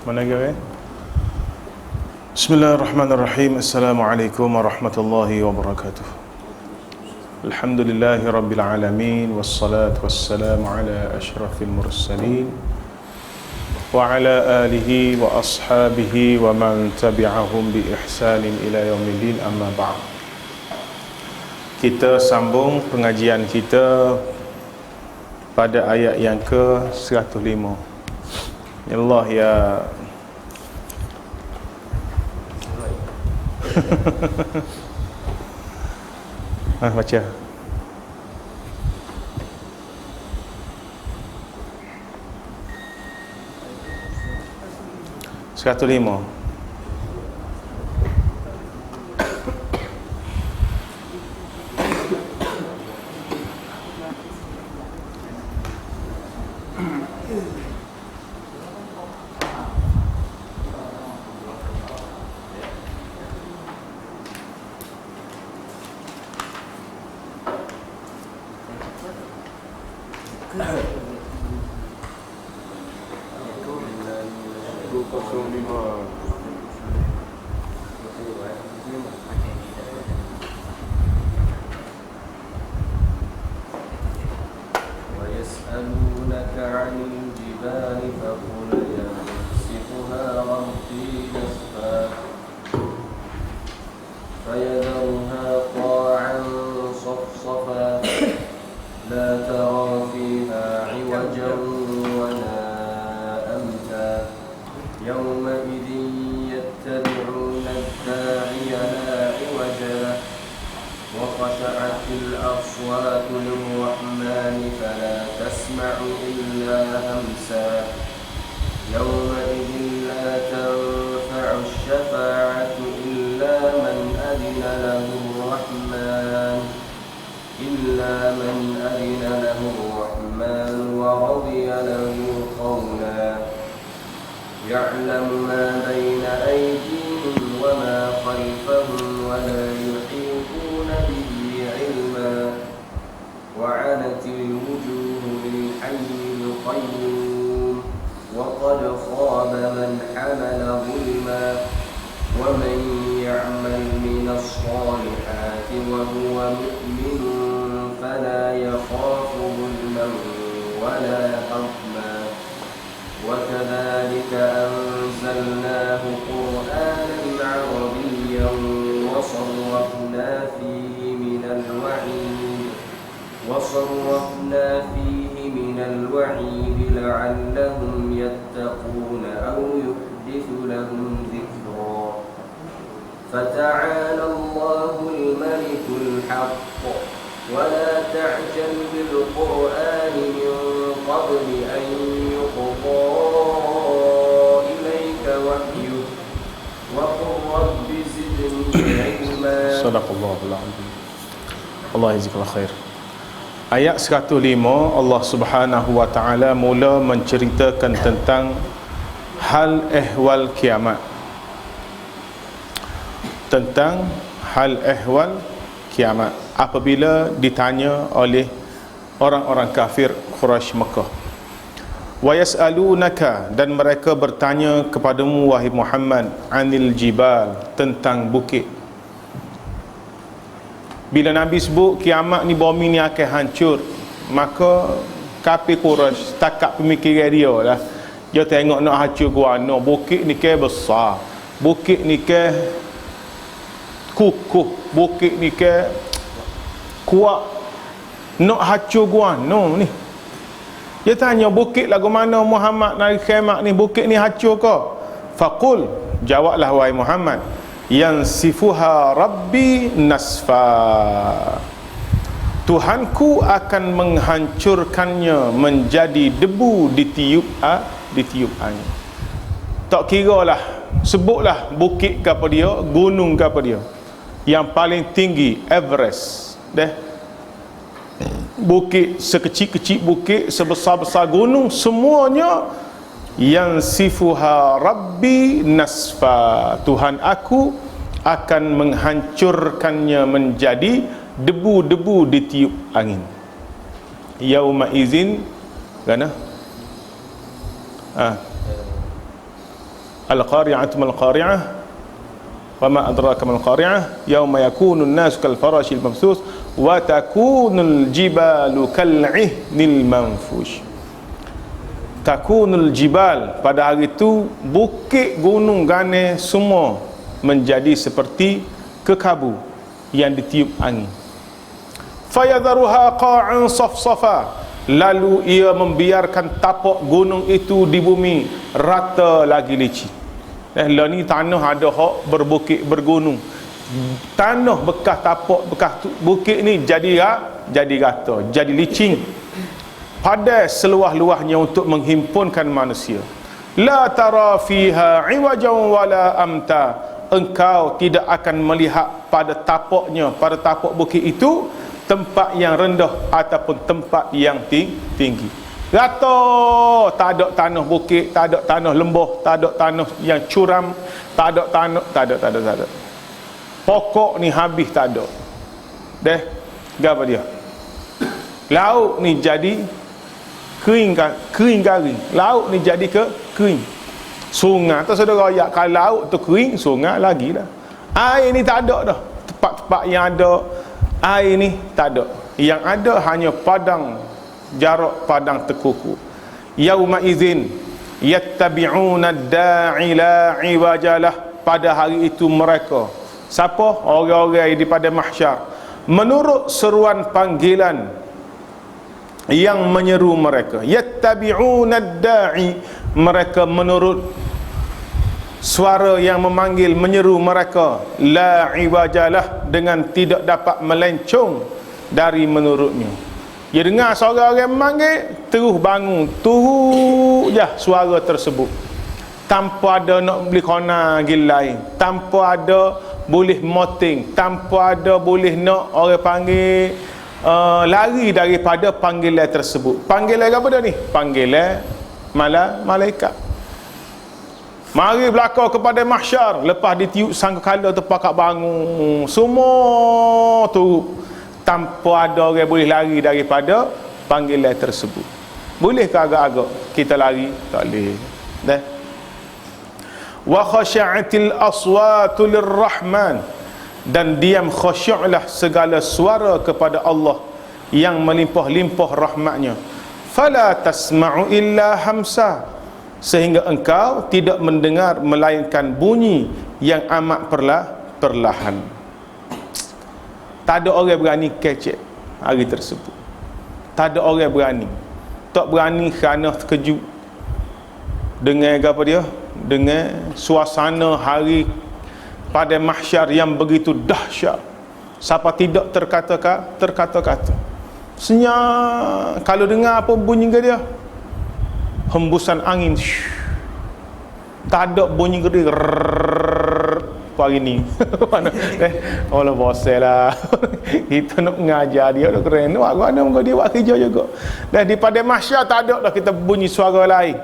Mana lagi? Bismillahirrahmanirrahim. Assalamualaikum warahmatullahi wabarakatuh. Alhamdulillahi rabbil alamin, wassalatu wassalamu ala asyrafil mursalin wa ala alihi wa ashabihi wa man tabi'ahum bi ihsanin ila yaumiddin, amma ba'd. Kita sambung pengajian kita pada ayat yang ke-105. Ya Allah, ya baca 105. ويسألونك عن الجبال فقل ينسفها ربي نسفا فيذرها قاعا صفصفا لا ترى فيها عوجا ولا أمتا يومئذ يتبعون الداعي لا عوج له وخشعت الأصوات للرحمن فلا تسمع إلا همسا يومئذ لا تنفع الشفاعة إلا من أذن له الرحمن ورضي له قولا يعلم ما بين أيديهم وما خلفهم ولا يحيطون به علما وعنت الوجوه للحي القيوم وقد خاب من حمل ظلما ومن يعمل من الصالحات وهو مؤمن فلا يخاف ظلما ولا هضما وكذلك أنزلناه قرآنا عربيا وصرفنا فيه من الوعيد لعلهم يتقون أو يحدث لهم ذكرا فتعالى الله الملك الحق ولا تعجل بالقرآن من قبل أن يقضى إليك وحيه وقل رب زدني علما. Sadaqallahul azim. Allah jazakallahu khair. Ayat 105, Allah Subhanahu wa taala mula menceritakan tentang hal ehwal kiamat. Tentang hal ehwal kiamat apabila ditanya oleh orang-orang kafir Quraisy Mekah. Wa yas'alunaka, dan mereka bertanya kepadamu wahai Muhammad, anil jibal, tentang bukit. Bila Nabi sebut kiamat ni, bumi ni akan hancur, maka kafir Quraisy setakat pemikiran dia lah, dia tengok nak hancur gua no, bukit ni ke besar, bukit ni ke kukuh, bukit ni ke kuat, nak hancur gua no ni. Dia tanya bukit lagu mana Muhammad dari kiamat ni, bukit ni hancur ke? Faqul, jawablah wahai Muhammad, yansifuha rabbi nasfa, Tuhanku akan menghancurkannya menjadi debu ditiup angin. Tak kira lah, sebutlah bukit ke apa dia, gunung ke apa dia, yang paling tinggi Everest deh, bukit sekecil-kecil bukit, sebesar-besar gunung, semuanya yansifuha rabbi nasfa, Tuhan aku akan menghancurkannya menjadi debu-debu ditiup angin. Yauma izin kana Al-qari'atu mal qari'ah wa ma adraka mal qari'ah yauma yakunu an-nasu kal farashil mabthus wa takunul jibalu kal'ihnil manfush. Takunul jibal, pada hari itu bukit gunung gane semua menjadi seperti kekabu yang ditiup angin. Fayadharuha qa'an safsafa, lalu ia membiarkan tapak gunung itu di bumi rata lagi licin. Lah ni tanah ada hak berbukit bergunung, tanah bekas tapak bekas bukit ni jadi rata, jadi licin, pada seluah-luahnya untuk menghimpunkan manusia. La tara fiha iwajan wala amta, engkau tidak akan melihat pada tapaknya, pada tapak bukit itu tempat yang rendah ataupun tempat yang tinggi. Rata, tak ada tanah bukit, tak ada tanah lembah, tak ada tanah yang curam, tak ada tanah, tak ada. Pokok ni habis tak ada. Deh, apa dia? Laut ni jadi kering garing. Laut ni jadi kering. Sungai tu saudara ayat, kalau laut tu kering, sungai lagi lah. Air ni tak ada dah. Tempat-tempat yang ada air ni tak ada. Yang ada hanya padang, jarak padang tekuku. Yauma idzin yattabi'una ad-da'i la iwajalah, pada hari itu mereka, siapa? Orang-orang di pada mahsyar, menurut seruan panggilan yang menyeru mereka. Yattabi'una ad-da'i, mereka menurut suara yang memanggil, menyeru mereka. La iwajalah, dengan tidak dapat melencong dari menurutnya. Dia dengar suara orang memanggil, terus bangun, turut je suara tersebut, tanpa ada nak beli kona gil lain, tanpa ada boleh moting, tanpa ada boleh nak orang panggil lari daripada panggilan tersebut. Panggilan apa dah ni? Panggilan malaikat. Mari berlaku kepada mahsyar, lepas ditiup sangkakala tu pakak bangun, semua turut, tanpa ada orang boleh lari daripada panggilan tersebut. Bolehkah agak-agak kita lari? Tak boleh. Dah. Wa khashi'atil aswatu lirrahman, dan diam khasyu'lah segala suara kepada Allah yang melimpah-limpah rahmatnya. Fala tasma'u illa hamsa, sehingga engkau tidak mendengar melainkan bunyi yang amat perlahan. Tak ada orang berani kecek hari tersebut. Tak ada orang berani. Tak berani kerana terkejut dengan apa dia? Dengan suasana hari pada mahsyar yang begitu dahsyat. Siapa tidak terkata-kata. Senyap. Kalau dengar apa bunyi ke dia? Hembusan angin. Tak ada bunyi gede. Pagi ni Allah bosan lah. Kita nak mengajar dia dah keren. Buat mana muka dia buat kerja juga. Dan di pada mahsyar tak ada dah kita bunyi suara lain.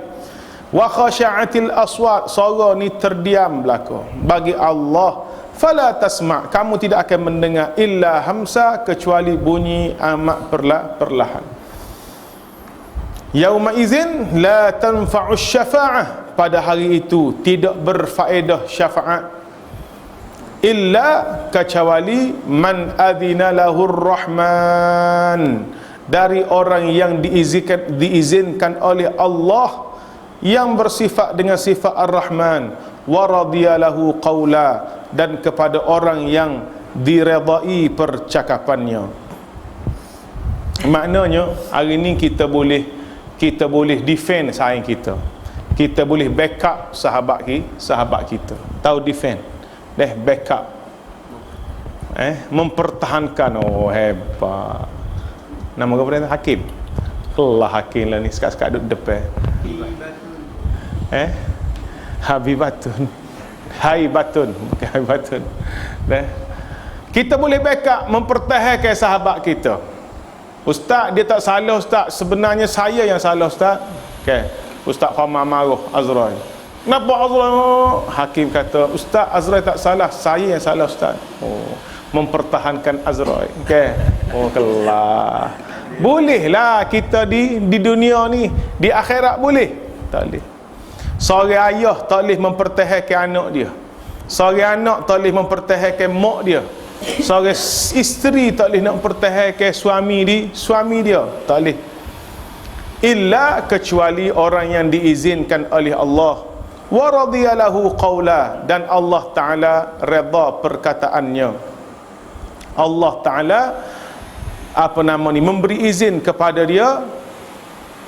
Wa khashi'atil aswat, suara ni terdiam belaka bagi Allah. Fala tasma', kamu tidak akan mendengar illa hamsa, kecuali bunyi amat perlahan. Yauma izin la tanfa'u syafa'ah, pada hari itu tidak berfaedah syafaat, illa kecuali man adzina lahur rahman, dari orang yang diizinkan oleh Allah, yang bersifat dengan sifat ar-Rahman, wa radiyalahu qawla, dan kepada orang yang diredai percakapannya. Maknanya hari ni kita boleh defend saing kita. Kita boleh backup sahabat kita. Tahu defend? Backup. Mempertahankan. Oh, hebat. Nama apa dia? Hakim. Allah Hakim lah ni, sekat-sekat duduk depan. Habibatun. Haibatun. Bukan Haibatun. Kita boleh backup, mempertahankan sahabat kita. Ustaz, dia tak salah Ustaz, sebenarnya saya yang salah Ustaz. Ustaz Khamar marah Azrael. Kenapa Azrael? Hakim kata, Ustaz, Azrael tak salah, saya yang salah Ustaz. Oh, mempertahankan Azrael. Oh, kelah. Bolehlah kita di dunia ni, di akhirat boleh? Tak boleh. Seorang ayah tak boleh mempertahankan anak dia. Seorang anak tak boleh mempertahankan mak dia. Seorang isteri tak boleh nak mempertahankan suami dia. Tak boleh. Illa kecuali orang yang diizinkan oleh Allah. Wa radiyalahu qawla, dan Allah Ta'ala redha perkataannya. Allah Ta'ala memberi izin kepada dia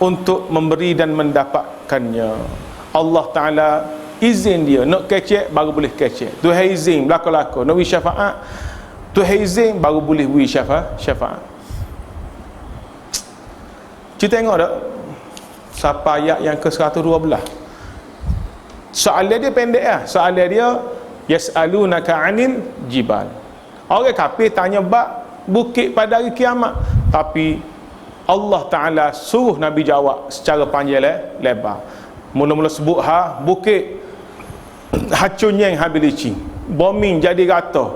untuk memberi dan mendapatkannya. Allah Ta'ala izin dia nak kecek baru boleh kecek. Tuhan izin belaka-laka nak beri syafaat, Tuhan izin baru boleh beri syafaat. Kita tengok tak siapa ayat yang ke-112. Soalan dia pendek lah. Soalan dia yas'alunaka 'anil jibal. Orang kafir tanya bab bukit pada hari kiamat, tapi Allah Ta'ala suruh Nabi jawab secara panjang lebar. Mula-mula sebut bukit hancurnya yang habis licin, bombing jadi rata.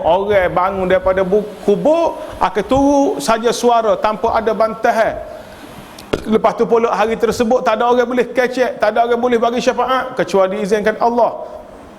Orang bangun daripada kubur akan turun saja suara tanpa ada bantahan. Lepas tu pula hari tersebut tak ada orang boleh kecek, tak ada orang boleh bagi syafaat kecuali diizinkan Allah.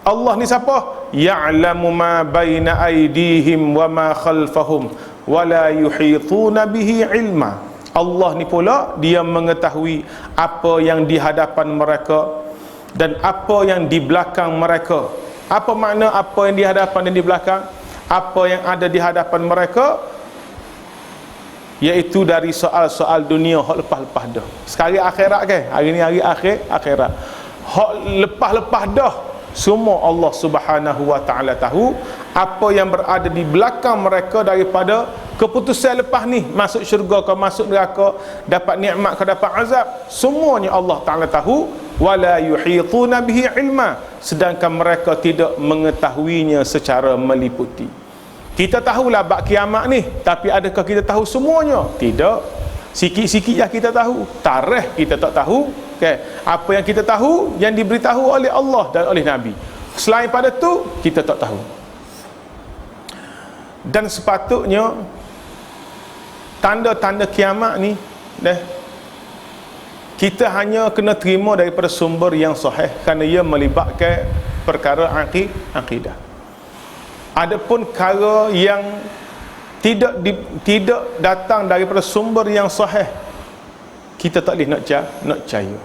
Allah ni siapa? Ya'lamu ma baina aydihim wa ma khalfahum wa la yuhituna bihi ilma. Allah ni pula dia mengetahui apa yang di hadapan mereka dan apa yang di belakang mereka. Apa makna apa yang di hadapan dan di belakang? Apa yang ada di hadapan mereka, iaitu dari soal-soal dunia hak lepas-lepas dah. Sekarang akhirat kan? Hari ni hari akhirat. Hak lepas-lepas dah semua Allah Subhanahu wa Ta'ala tahu. Apa yang berada di belakang mereka daripada keputusan lepas ni, masuk syurga ke masuk neraka, dapat nikmat ke dapat azab, semuanya Allah Ta'ala tahu. Wala yuhituna bihi ilma, sedangkan mereka tidak mengetahuinya secara meliputi. Kita tahulah bab kiamat ni, tapi adakah kita tahu semuanya? Tidak. Sikit-sikit yang kita tahu. Tarikh kita tak tahu. Okay. Apa yang kita tahu, yang diberitahu oleh Allah dan oleh Nabi. Selain pada tu, kita tak tahu. Dan sepatutnya tanda-tanda kiamat ni, kita hanya kena terima daripada sumber yang sahih, kerana ia melibatkan perkara akidah. Adapun perkara yang tidak datang daripada sumber yang sahih, kita tak boleh nak percaya.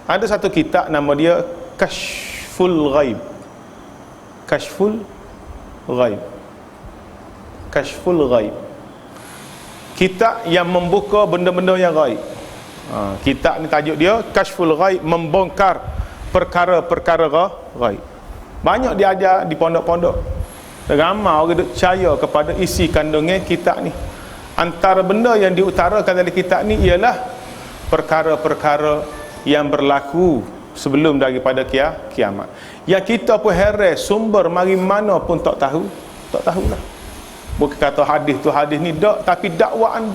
Ada satu kitab nama dia Kashful Ghaib. Kashful Ghaib. Kitab yang membuka benda-benda yang ghaib. Kitab ni tajuk dia Kashful Ghaib, membongkar perkara-perkara ghaib. Banyak diajar di pondok-pondok. Ramai orang duk percaya kepada isi kandungan kitab ni. Antara benda yang diutarakan dalam kitab ni ialah perkara-perkara yang berlaku sebelum daripada kiamat. Yang kita pun heran, sumber mari mana pun tak tahulah. Bukan kata hadis tu hadis ni tak, tapi dakwaan.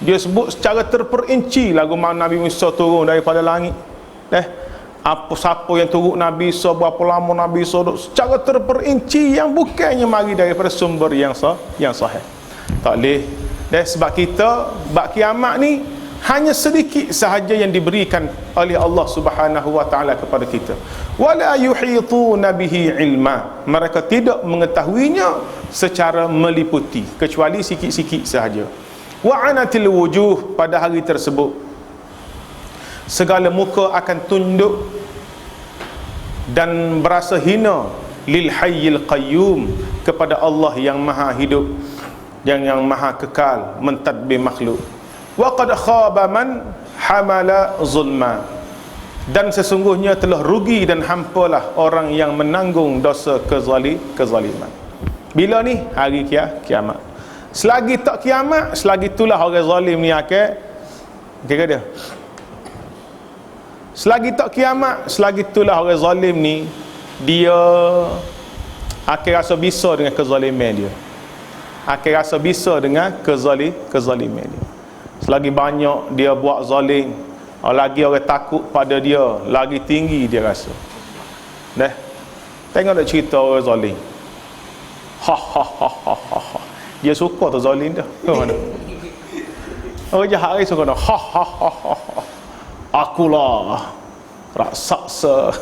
Dia sebut secara terperinci lagu mana Nabi Musa turun daripada langit. Apa siapa yang turut Nabi Isa, berapa lama Nabi Isa, secara terperinci yang bukannya mari daripada sumber yang sahih. Tak boleh. Sebab kita bab kiamat ni hanya sedikit sahaja yang diberikan oleh Allah Subhanahu wa Ta'ala kepada kita. Wala yuhituna bihi ilma, mereka tidak mengetahuinya secara meliputi, kecuali sikit-sikit sahaja. Wa anatil wujuh, pada hari tersebut segala muka akan tunduk dan berasa hina lil hayyil qayyum, kepada Allah yang maha hidup, yang maha kekal mentadbir makhluk. Wa qad khaba man hamala zulma, dan sesungguhnya telah rugi dan hampalah orang yang menanggung dosa kezaliman. Bila ni? Hari kiamat. Selagi tak kiamat, selagi itulah orang zalim ni akan kira dia. Selagi tak kiamat, selagi itulah orang zalim ni dia akan rasa bisa dengan kezaliman dia. Akan rasa bisa dengan kezaliman dia. Selagi banyak dia buat zalim, lagi orang takut pada dia, lagi tinggi dia rasa. Tengok tak cerita orang zalim. Dia suka tu zalim dah. Orang jahat ni suka dah. Akulah raksasa.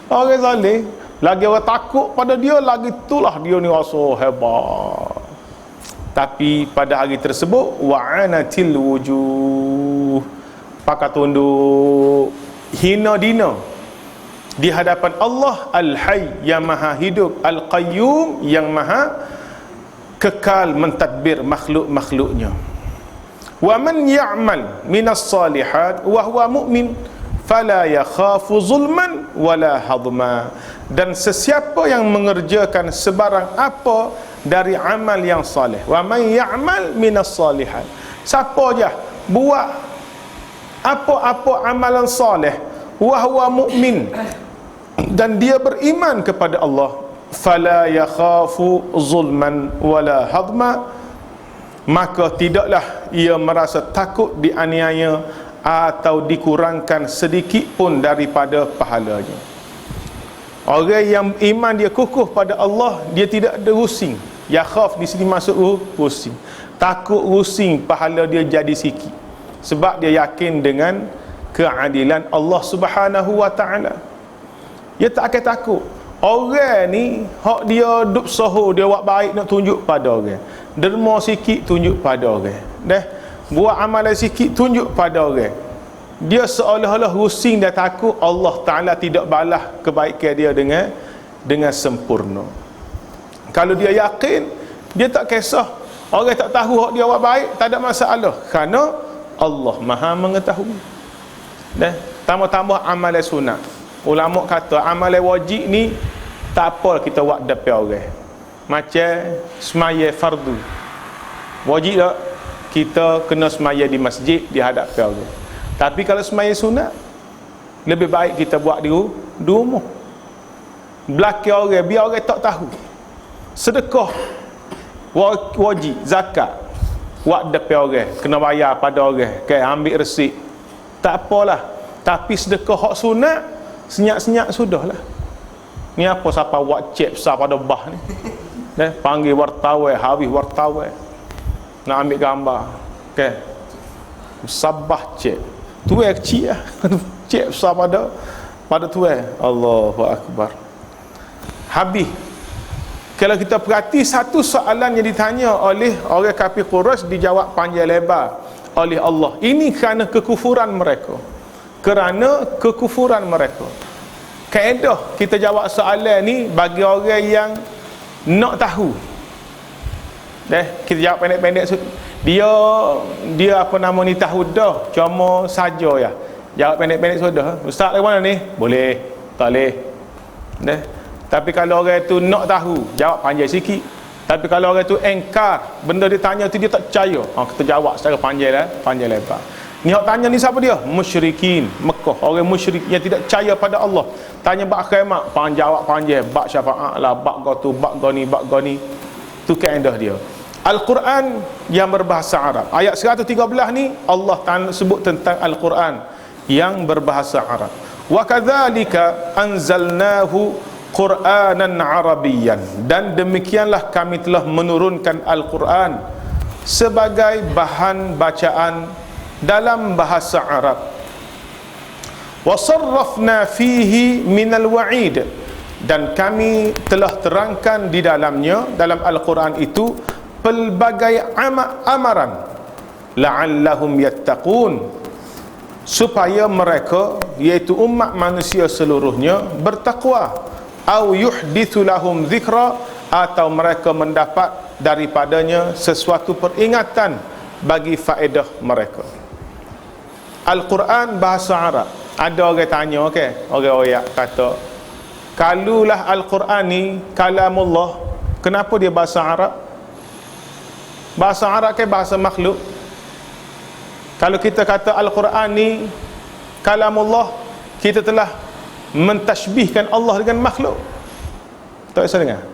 Orang saleh, lagi orang takut pada dia, lagi itulah dia ni rasa hebat. Tapi pada hari tersebut wa'anatil wujuh, pakai tunduk, hina dina di hadapan Allah Al-Hayy yang maha hidup, Al-Qayyum yang maha kekal mentadbir makhluk-makhluknya. Wa man ya'mal minas salihat wa huwa mu'min fala yakhafu zulman wala hadma. Dan sesiapa yang mengerjakan sebarang apa dari amal yang saleh, wa man ya'mal minas salihat, siapa je buat apa-apa amalan saleh, wa huwa mu'min, dan dia beriman kepada Allah, fala yakhafu zulman wala hadma, maka tidaklah ia merasa takut dianiaya atau dikurangkan sedikit pun daripada pahalanya. Orang yang iman dia kukuh pada Allah, dia tidak ada rusing. Yakhaf di sini masuk rusing, takut rusing pahala dia jadi sikit, sebab dia yakin dengan keadilan Allah Subhanahu wa taala. Dia tak akan takut. Orang ni hak dia duk sahur, dia buat baik nak tunjuk pada orang, derma sikit tunjuk pada orang, buat amalan sikit tunjuk pada orang. Dia seolah-olah rusing dan takut Allah Ta'ala tidak balas kebaikan dia dengan sempurna. Kalau dia yakin, dia tak kisah orang tak tahu hak dia buat baik, tak ada masalah, kerana Allah Maha mengetahui. Tambah-tambah amalan sunat. Ulama kata amalan wajib ni tak apa kita buat depan orang. Macam semaya fardu, wajib tak kita kena semaya di masjid di hadapan orang. Tapi kalau semaya sunat, lebih baik kita buat di rumah, belakang orang, biar orang tak tahu. Sedekah wajib, zakat buat depan orang, kena bayar pada orang, ambil resit, tak apalah. Tapi sedekah hak sunat, senyap-senyap sudahlah. Ni apa siapa buat cek besar pada bah ni, panggil wartawan, habis wartawan nak ambil gambar, sabah cek tuai kecil lah. Cek besar pada tuai. Allahu Akbar. Habis kalau kita perhati, satu soalan yang ditanya oleh orang kafir Quraisy dijawab panjang lebar oleh Allah. Ini kerana kekufuran mereka. Kerana kekufuran mereka. Kaedah kita jawab soalan ni bagi orang yang nak tahu. Kita jawab pendek-pendek. Dia apa nama ni tahu dah, cuma saja ya. Jawab pendek-pendek sudah. Ustaz dari mana ni? Boleh, tak boleh. Tapi kalau orang tu nak tahu, jawab panjang sikit. Tapi kalau orang tu engkar, benda dia tanya tu dia tak percaya, kita jawab secara panjang lebar. Ni hak tanya ni siapa dia? Musyrikin Mekah, orang musyrik yang tidak percaya pada Allah. Tanya bab kiamat, jawab panjang, bab syafaat lah, bab gotu, bab goni. Tu kaedah dia. Al-Quran yang berbahasa Arab. Ayat 113 ni Allah Ta'ala sebut tentang Al-Quran yang berbahasa Arab. Wa kadzalika anzalnahu Qur'anan Arabiyyan, dan demikianlah kami telah menurunkan Al-Quran sebagai bahan bacaan dalam bahasa Arab. Wa sarrafna fihi minal wa'id, dan kami telah terangkan di dalamnya, dalam Al-Quran itu, pelbagai amaran la'allahum yattaqun, supaya mereka, iaitu umat manusia seluruhnya, bertakwa. Au yuhdithu lahum dhikra, atau mereka mendapat daripadanya sesuatu peringatan bagi faedah mereka. Al-Quran bahasa Arab. Ada orang tanya, orang oyak kata, kalulah Al-Quran ni kalamullah, kenapa dia bahasa Arab? Bahasa Arab bahasa makhluk. Kalau kita kata Al-Quran ni kalamullah, kita telah mentashbihkan Allah dengan makhluk. Tak bisa dengar?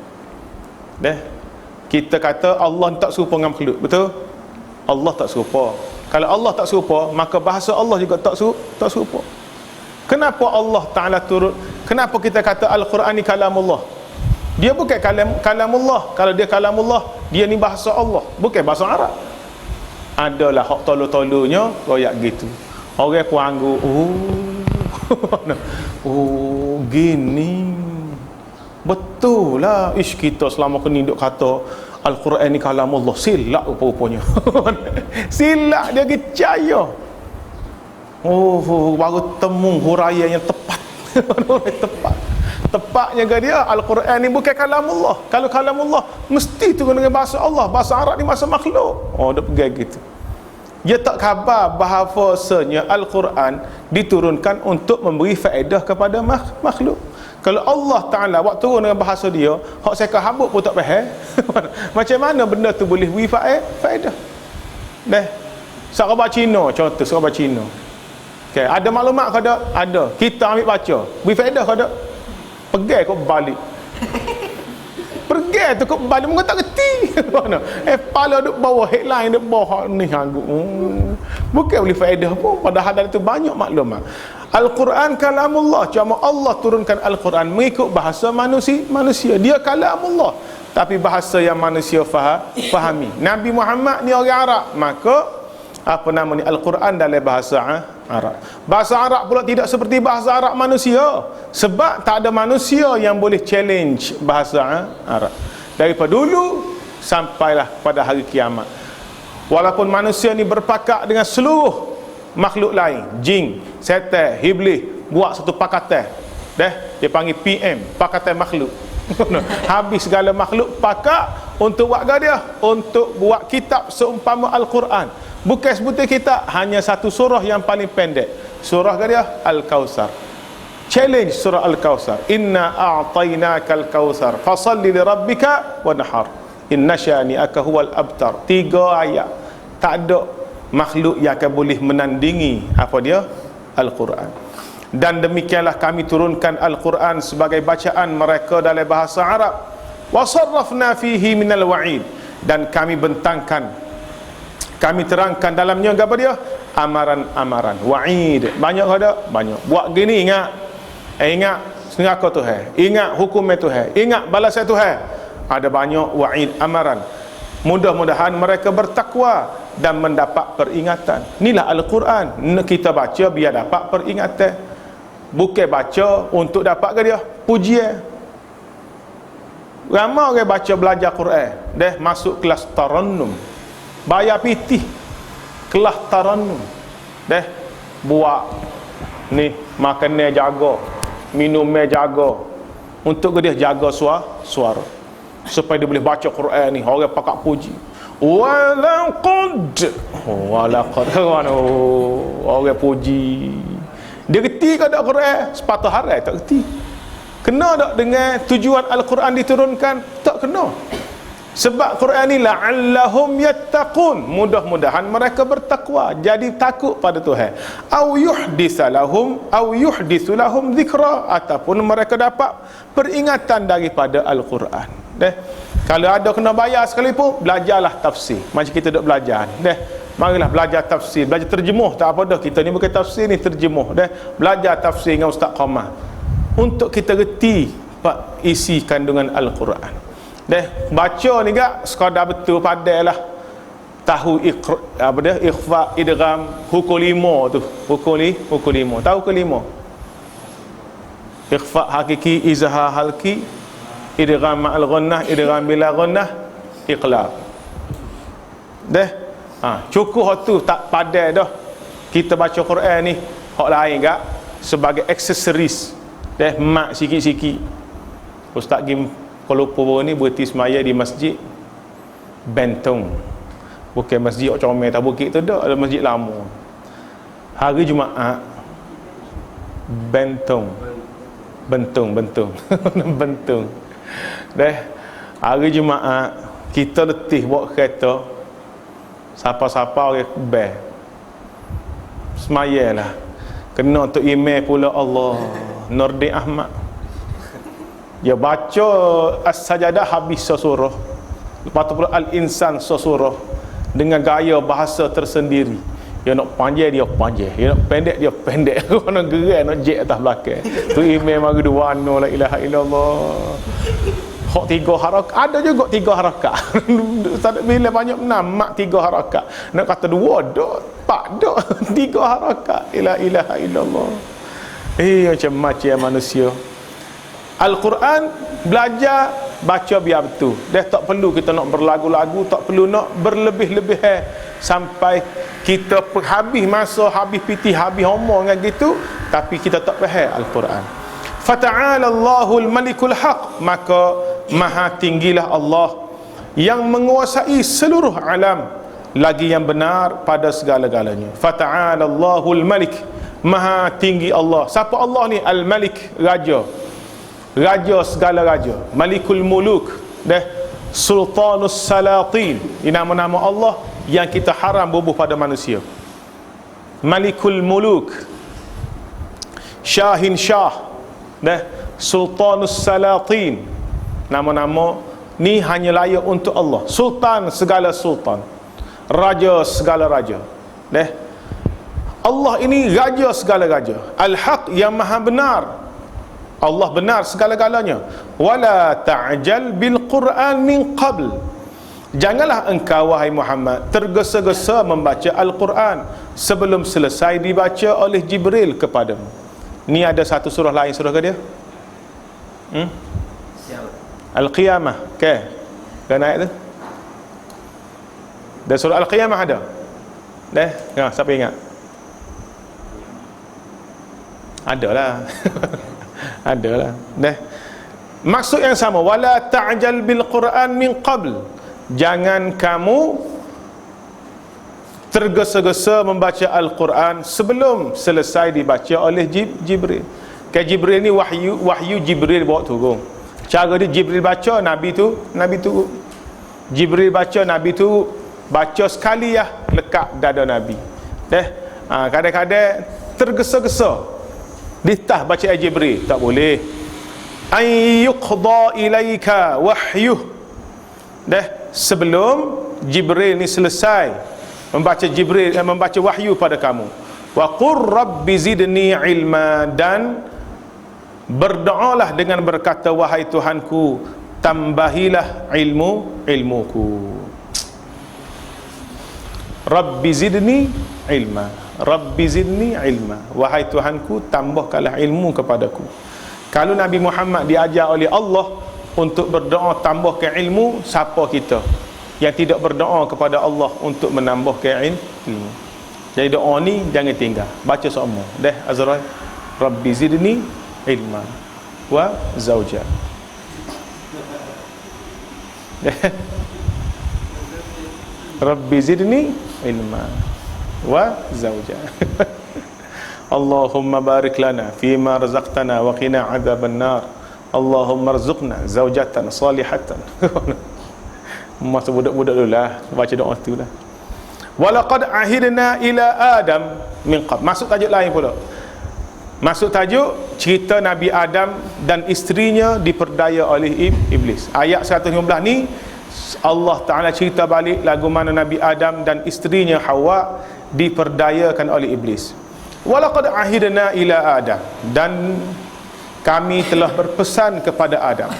Kita kata Allah tak serupa dengan makhluk, betul? Allah tak serupa. Kalau Allah tak serupa, maka bahasa Allah juga tak serupa. Kenapa Allah Ta'ala turut? Kenapa kita kata Al-Quran ni kalamullah? Dia bukan kalamullah. Kalau dia kalamullah, dia ni bahasa Allah, bukan bahasa Arab. Adalah hak tolu-tolunya royak gitu. Orang pun anggur, Oh, gini. Betul lah. Ish, kita selama ni duk kata Al-Quran ni kalamullah. Silap rupa-rupanya. Silap dia percaya. Oh, baru temu huraian yang tepat. Tepat. Tepatnya ke dia, Al-Quran ni bukan kalamullah. Kalau kalamullah mesti turun dengan bahasa Allah. Bahasa Arab ni bahasa makhluk. Oh, dia pergi gitu. Dia tak khabar bahawasanya Al-Quran diturunkan untuk memberi faedah kepada makhluk. Kalau Allah Ta'ala waktu turun dengan bahasa dia, hak saya habuk pun tak faham. Macam mana benda tu boleh beri faedah? Dah. Sahabat Cina contoh, sahabat Cina. Okay, ada maklumat ke tak? Ada. Kita ambil baca. Beri faedah ke tak? Pergi kau balik. Pergi tu kau balik mungkin tak reti. Mana? Kepala duk bawah, headline duk bawah ni hanggu. Bukan boleh faedah pun, padahal dalam tu banyak maklumat. Al-Quran kalamullah, cuma Allah turunkan Al-Quran mengikut bahasa manusia. Dia kalamullah, tapi bahasa yang manusia fahami. Nabi Muhammad ni orang Arab, maka apa nama ni, Al-Quran dalam bahasa Arab. Bahasa Arab pula tidak seperti bahasa Arab manusia, sebab tak ada manusia yang boleh challenge bahasa Arab daripada dulu sampailah pada hari kiamat. Walaupun manusia ni berpakat dengan seluruh makhluk lain, jin, setan, iblis, buat satu pakatan, dia panggil PM, pakatan makhluk. Habis segala makhluk pakat untuk buat dia, untuk buat kitab seumpama Al-Quran. Bukan sebutan kitab, hanya satu surah yang paling pendek. Surah dia Al-Kautsar. Challenge surah Al-Kautsar. Inna a'tainaka al-Kautsar fasalli li rabbika wanhar. Inna syani'aka huwal abtar. 3 ayat. Tak ada makhluk yang akan boleh menandingi apa dia? Al-Quran. Dan demikianlah kami turunkan Al-Quran sebagai bacaan mereka dalam bahasa Arab. Wa sarrafna fihi minal wa'id. Dan kami bentangkan, kami terangkan dalamnya apa dia? Amaran-amaran, wa'id. Banyak ada? Banyak. Buat gini ingat. Ingat neraka Tuhan. Ingat hukum Tuhan. Ingat balasan Tuhan. Ada banyak wa'id, amaran. Mudah-mudahan mereka bertakwa dan mendapat peringatan. Inilah Al-Quran. Kita baca biar dapat peringatan. Bukan baca untuk dapat ke dia pujian. Ramai orang baca belajar Quran, masuk kelas tarannum. Bayar pitih kelas tarannum. Buat ni makannya jaga, minumnya jaga, untuk dia jaga suara supaya dia boleh baca Quran ni. Orang pakak puji. Walaqad orang puji. Dia reti ke tak Quran? Sepatah harai tak reti. Kena tak dengan tujuan Al-Quran diturunkan? Tak kena. Sebab Quran ni la'allahum yattaqun, mudah-mudahan mereka bertakwa, jadi takut pada Tuhan. Au yuhditsu lahum dzikra, ataupun mereka dapat peringatan daripada Al-Quran. Kalau ada kena bayar sekalipun, belajarlah tafsir. Macam kita duk belajar. Marilah belajar tafsir, belajar terjemuh, tak apa dah. Kita ni bukan tafsir ni, terjemuh. Belajar tafsir dengan Ustaz Qamar untuk kita reti isi kandungan Al-Quran. Baca ni gak sekadar betul padailah tahu ikhfa, idgham, hukum 5 tu. Hukum 5. Tahu hukum 5? Ikhfa hakiki, izhar halki, idgham ma'al ghunnah, idgham bila ghunnah, iqlab. Cukup hak tu tak padai dah. Kita baca Quran ni hak lain gak sebagai aksesoris. Mak sikit-sikit. Ustaz Gim Kuala Lumpur ni berhenti semaya di masjid Bentong. Bukan masjid Comel tak bukit tu dah, ada masjid lama. Hari Jumaat Bentong. Bentung. Hari Jumaat kita letih bawa kereta. Siapa-siapa orang bel. Semayalah. Kena untuk email pula Allah Nurdin Ahmad. Dia baca As-Sajadah habis sesurah. Lepas tu pula Al-Insan sesurah dengan gaya bahasa tersendiri. Dia nak panjang, dia panjang. Dia nak pendek, dia pendek. Nak gerai, nak jek atas belakang. Tu email mari dua warna, la ilaha illallah. Hak 3 harakat. Ada juga 3 harakat. Bila banyak 6 mak 3 harakat. Nak kata 2 dak, 4 dak, 3 harakat. La ilaha illallah. Macam-macam manusia. Al-Quran belajar baca biar betul. Dah tak perlu kita nak berlagu-lagu, tak perlu nak berlebih-lebih sampai kita habis masa, habis piti, habis umur dengan gitu, tapi kita tak faham Al-Quran. Fata'ala Allahul Malikul Haq, maka maha tinggilah Allah yang menguasai seluruh alam, lagi yang benar pada segala-galanya. Fata'ala Allahul Malik, maha tinggi Allah. Siapa Allah ni? Al-Malik, raja, raja segala raja, Malikul Muluk, Sultanus Salatin. Ini nama-nama Allah yang kita haram bubuh pada manusia. Malikul Muluk, Syahin Syah, Sultanus Salatin. Nama-nama ni hanya layak untuk Allah. Sultan segala sultan, raja segala raja. Allah ini raja segala raja. Al-Haq, yang maha benar. Allah benar segala-galanya. Wala ta'jal bil Quran min qabl, janganlah engkau wahai Muhammad tergesa-gesa membaca Al-Quran sebelum selesai dibaca oleh Jibril kepadamu. Ni ada satu surah lain, surah ke dia? Al-Qiyamah. Okey. Kan ayat tu? Dan surah Al-Qiyamah ada. Siapa ingat? Adalah. Adalah. Maksud yang sama. Wala ta'jal bil Quran min qabl, jangan kamu tergesa-gesa membaca Al-Quran sebelum selesai dibaca oleh Jibril. Jibril ni wahyu Jibril bawa turun. Cara dia, Jibril baca, Nabi tu Jibril baca, Nabi tu baca sekali lekat dada Nabi. Kadang-kadang tergesa-gesa ditah baca Jibril, tak boleh. Ayyuqda ilaika wahyuh, sebelum Jibril ni selesai membaca wahyu pada kamu. Wa qur rabbi zidni ilma, dan berdoalah dengan berkata, wahai Tuhanku, tambahilah ilmuku. Rabbi zidni ilma, Rabbi zidni ilma, wahai Tuhanku, tambahkanlah ilmu kepadaku. Kalau Nabi Muhammad diajar oleh Allah untuk berdoa tambahkan ilmu, siapa kita yang tidak berdoa kepada Allah untuk menambahkan ilmu? Jadi doa ni jangan tinggal, baca semua. Azrail, Rabbi zidni ilma wa zauja. Rabbi zidni ilma wa zauja. Allahumma barik lana fima razaqtana wa qina adzaban nar. Allahumma rzuqna zaujatan salihatan. Masa budak-budak dulu lah baca doa tu lah. Walaqad ahidna ila Adam min qabl. Masuk tajuk lain pula. Masuk tajuk cerita Nabi Adam dan isterinya diperdaya oleh iblis. Ayat 115 ni Allah Ta'ala cerita balik lagu mana Nabi Adam dan isterinya Hawa diperdayakan oleh iblis. Walaqad ahidna ila Adam, dan kami telah berpesan kepada Adam,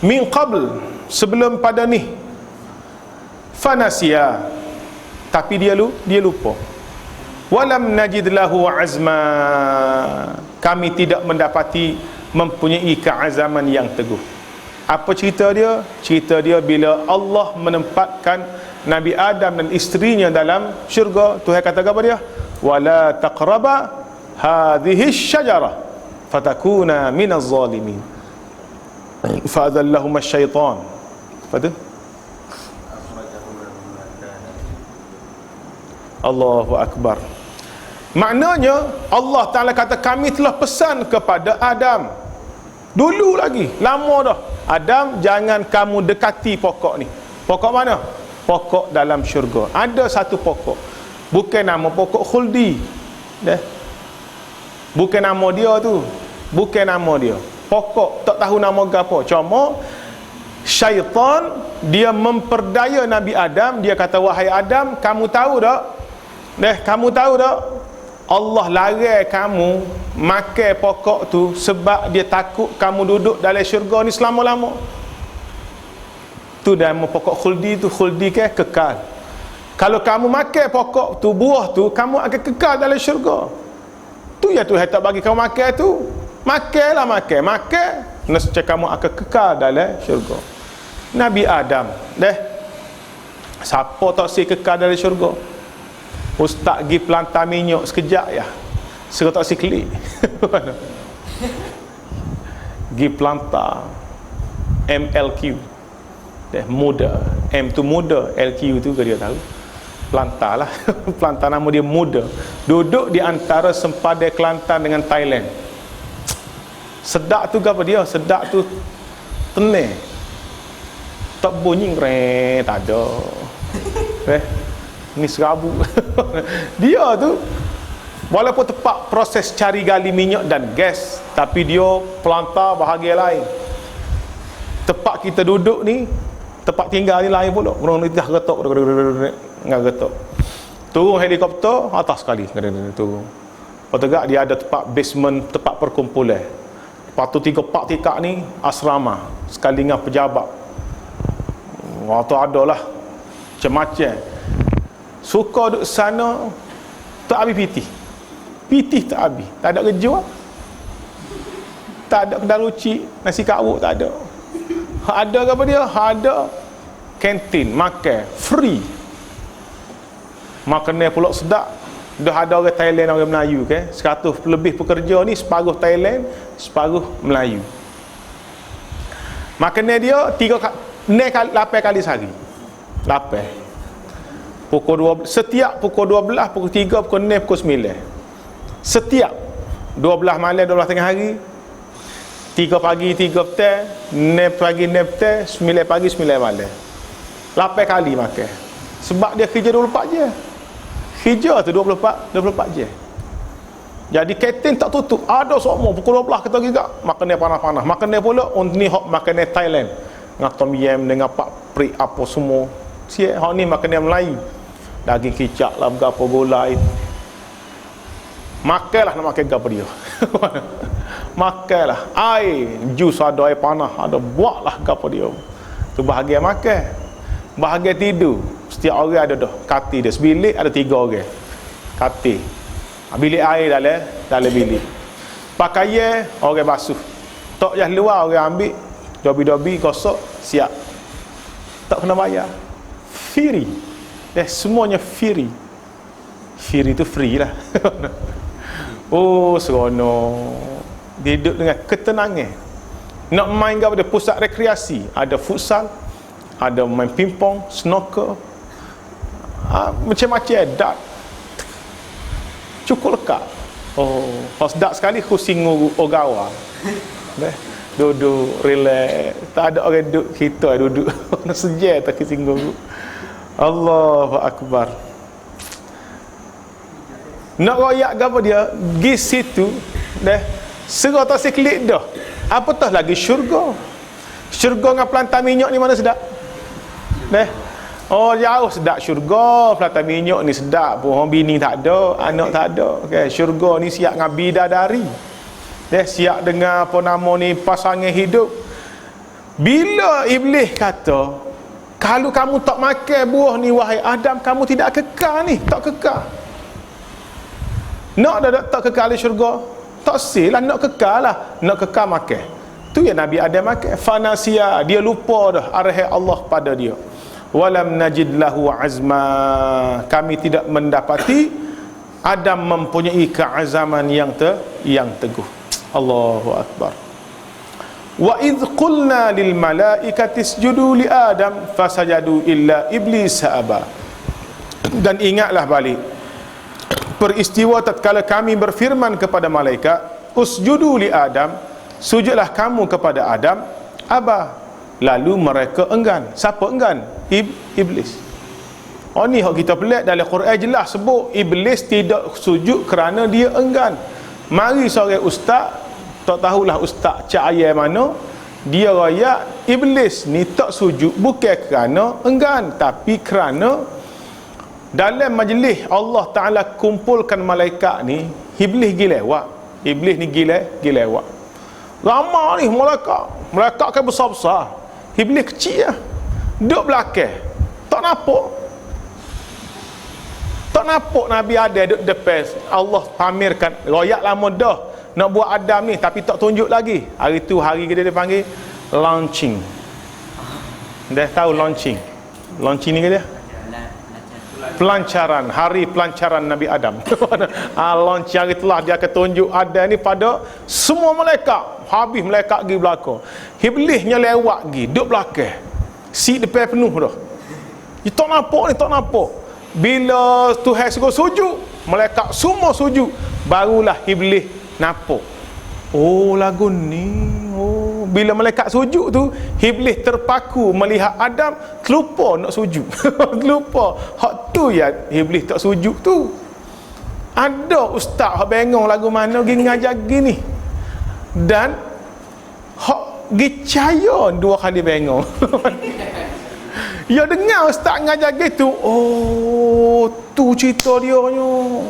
min qabl, sebelum pada ni, fanasiya, tapi dia lupa. Walam najid lahu azma, kami tidak mendapati mempunyai keazaman yang teguh. Apa cerita dia? Cerita dia bila Allah menempatkan Nabi Adam dan isterinya dalam syurga, Tuhan kata apa dia? Wala taqraba hadhihi syajarah fatakuna minaz zalimin. Fa'adallahum asy-syaitan. Apa tu? Allahu Akbar. Maknanya Allah Ta'ala kata kami telah pesan kepada Adam dulu lagi, lama dah, Adam, jangan kamu dekati pokok ni. Pokok mana? Pokok dalam syurga. Ada satu pokok, bukan nama pokok khuldi, bukan nama dia tu, bukan nama dia. Pokok tak tahu nama gapo. Cuma syaitan dia memperdaya Nabi Adam. Dia kata, wahai Adam, kamu tahu tak? Kamu tahu tak? Allah larang kamu makan pokok tu sebab dia takut kamu duduk dalam syurga ni selama-lama. Tu nama pokok khuldi tu. Khuldi ke kekal. Kalau kamu makan pokok tu, buah tu, kamu akan kekal dalam syurga. Tu ya Tuhan tak bagi kamu makan tu. Makanlah makan. Nescaya kamu akan kekal dalam syurga. Nabi Adam, siapa tak si kekal dalam syurga? Ustaz pergi pelantar minyak sekejap ya. Serah tak si klik. Pergi pelantar MLQ. Muda. M tu muda, LQ tu ke dia tahu. Pelantar lah. Pelantar nama dia muda. Duduk di antara sempadan Kelantan dengan Thailand. Sedak tu apa dia? Sedak tu tenang. Tak bunyi tak ada. Ni serabu. Dia tu walaupun tepat proses cari gali minyak dan gas, tapi dia pelantar bahagian lain. Tempat kita duduk ni, tempat tinggal ni lain pula. Orang ni dah getok ngah getok. Turun helikopter atas sekali turun. Lepas dia ada tempat basement, tempat perkumpulan. Lepas tu 3-4 tingkat ni asrama sekali dengan pejabat. Waktu adalah macam-macam. Suka duduk sana tak habis pitih tak habis, tak ada kerja, tak ada kedai ruci, nasi kawuk tak ada. Ada ke apa dia? Ada kantin makan free, makanan pula sedap. Dah ada orang Thailand, orang Melayu ke 100 lebih pekerja ni, separuh Thailand, separuh Melayu. Makanan dia 8 kali sehari. 8 pukul 12, setiap pukul 12, pukul 3, pukul 6, pukul 9. Setiap 12 malam, 12 tengah hari, 3 pagi, 3 petang, 6 pagi, 6 petang, 9 pagi, 9 malam. 8 kali makan. Sebab dia kerja 24 je. Kerja tu 24 je. Jadi kantin tak tutup. Ada semua pukul 12 kita gigak. Makanan panas-panas. Makanan pula ni hok makanan Thailand. Dengan tom yam, dengan pak prik apa semua. Siap hok ni makanan Melayu. Daging kicap lah, berapa gulai. Makanlah nak makan apa dia. Makanlah. Air, jus ada, air panas ada, buatlah apa dia. Tu bahagian makan. Bahagian tidur. Setiap orang ada dah katil dia. Sebilik ada 3 orang. Katil. Bilik air dalam bilik. Pakaian orang basuh. Tok yang luar orang ambil. Dobi-dobi gosok, siap. Tak kena bayar. Free. Semuanya free. Free tu free lah. Oh, seronok. Hidup dengan ketenangan. Nak main ke pada pusat rekreasi, ada futsal, ada main pingpong, snooker, macam-macam dart. Cukup lekat. Oh, pas dart sekali kursi Ogawa. Duduk relax, tak ada orang duduk, kita duduk sejak tak kesinggung. Allahu Akbar. Nak royak ke apa dia, pergi situ serah tak siklik dah. Apatah lagi syurga. Syurga dengan pelantar minyak ni mana sedap? Oh, jauh sedap syurga. Pelantar minyak ni sedap pun. Orang bini tak ada, anak tak ada. Okay. Syurga ni siap dengan bidadari. Siap dengan apa nama ni, pasangan hidup. Bila iblis kata, kalau kamu tak makan buah ni wahai Adam, kamu tidak kekal ni, tak kekal. Nak dah tak kekal di syurga, tak silah, nak kekal lah, nak kekal makan. Tu yang Nabi Adam makan. Fanasia, dia lupa dah arahan Allah pada dia. Walam najid lahu azma, kami tidak mendapati Adam mempunyai keazaman yang teguh. Allahu Akbar. Wa idh qulna lil malaikati isjudu li Adam fasajadu illa iblis aba. Dan ingatlah balik peristiwa tatkala kami berfirman kepada malaikat, usjudu li Adam, sujudlah kamu kepada Adam, aba, lalu mereka enggan. Siapa enggan? Iblis. Oh ni hak kita pelik, dalam Quran jelas sebut iblis tidak sujud kerana dia enggan. Mari seorang ustaz, tak tahulah ustaz cahaya mana, dia raya iblis ni tak sujud bukan kerana enggan, tapi kerana dalam majlis Allah Ta'ala kumpulkan malaikat ni, iblis gilewak. Iblis ni gilewak. Ramai ni malaikat kan besar-besar, iblis kecil lah, duduk belakang, tak tak nampak Nabi ada duduk depan. Allah pamerkan royak lama dah nak buat Adam ni, tapi tak tunjuk lagi. Hari tu hari dia panggil launching. Dah tahu launching? Launching ni ke dia? Pelancaran, hari pelancaran Nabi Adam. Launching hari itulah dia akan tunjuk Adam ni pada semua malaikat. Habis malaikat pergi belakang. Iblisnya lewat pergi, duduk belakang. Seat depan penuh dah. Dia tak nampak ni, tak nampak. Bila Tuhan suruh sujud, malaikat semua sujud, barulah iblis nampak. Oh, lagu ni. Oh, bila malaikat sujud tu, iblis terpaku melihat Adam, terlupa nak sujud. Terlupa. Hak tu ya iblis tak sujud tu. Ada ustaz hak bengong lagu mana pergi ngajar gini. Dan hak gicaya 2 kali bengong. Ya dengar ustaz ngajar gitu. Oh, tu cerita dia nya.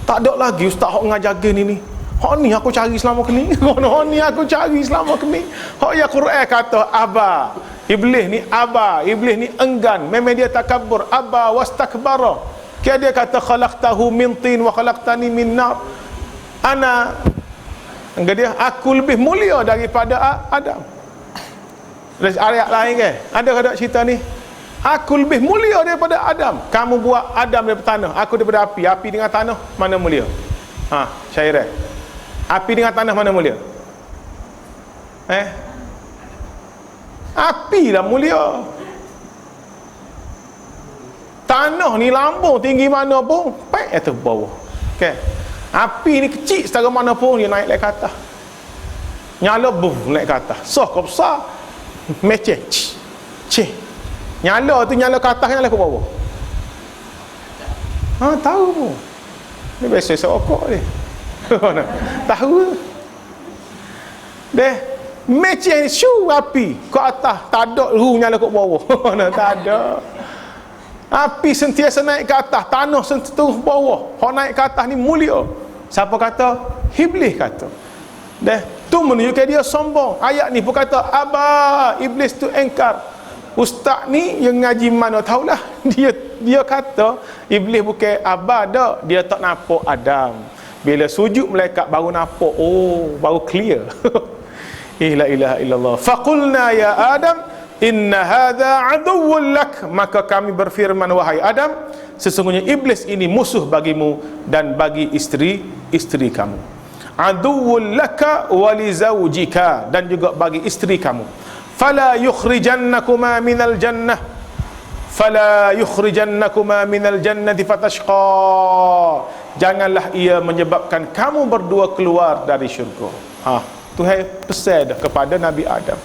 Tak ada lagi ustaz hak ngajar gini ni. Hak ni aku cari selama kini. Hak ni aku cari selama kini. Hak ya Quran kata aba. Iblis ni aba, iblis ni enggan. Memang dia takabur. Aba wastakbara. Kaya dia kata khalaqtahu min tin wa khalaqtani min nar. Ana enggak dia aku lebih mulia daripada Adam. Ayat lain ke? Ada tak cerita ni? Aku lebih mulia daripada Adam. Kamu buat Adam daripada tanah, aku daripada api. Api dengan tanah mana mulia? Syairah. Api dengan tanah mana mulia? Api lah mulia. Tanah ni lambung tinggi mana pun, pek atas bawah. Okay. Api ni kecil setara mana pun dia naik ke atas. Nyala naik ke atas. Kau besar. Meceh. Nyala tu nyala ke atas, nyala ke bawah. Tahu pun. Ni biasa rokok ni. Tahu. Deh, meceh ni api ke atas, tak ada nyala ke bawah. Tak ada. Api sentiasa naik ke atas, tanah sentiasa turun ke bawah. Hak naik ke atas ni mulia. Siapa kata? Iblis kata. Deh, tu menunjukkan dia sombong. Ayat ni pun kata aba, iblis tu engkar. Ustaz ni yang ngaji mana tahulah. Dia kata iblis bukan aba dah, dia tak nampak Adam. Bila sujud malaikat baru nampak. Oh, baru clear. La ilaha illallah. Faqulna ya Adam inna hadha aduwwun lak, maka kami berfirman wahai Adam, sesungguhnya iblis ini musuh bagimu dan bagi isteri kamu. Aduwwun laka wa li zawjika, dan juga bagi isteri kamu. Fala yukhrijannakuma minal jannah, fala yukhrijannakuma minal jannati fatashqa, janganlah ia menyebabkan kamu berdua keluar dari syurga. Tuhan pesan dah kepada Nabi Adam,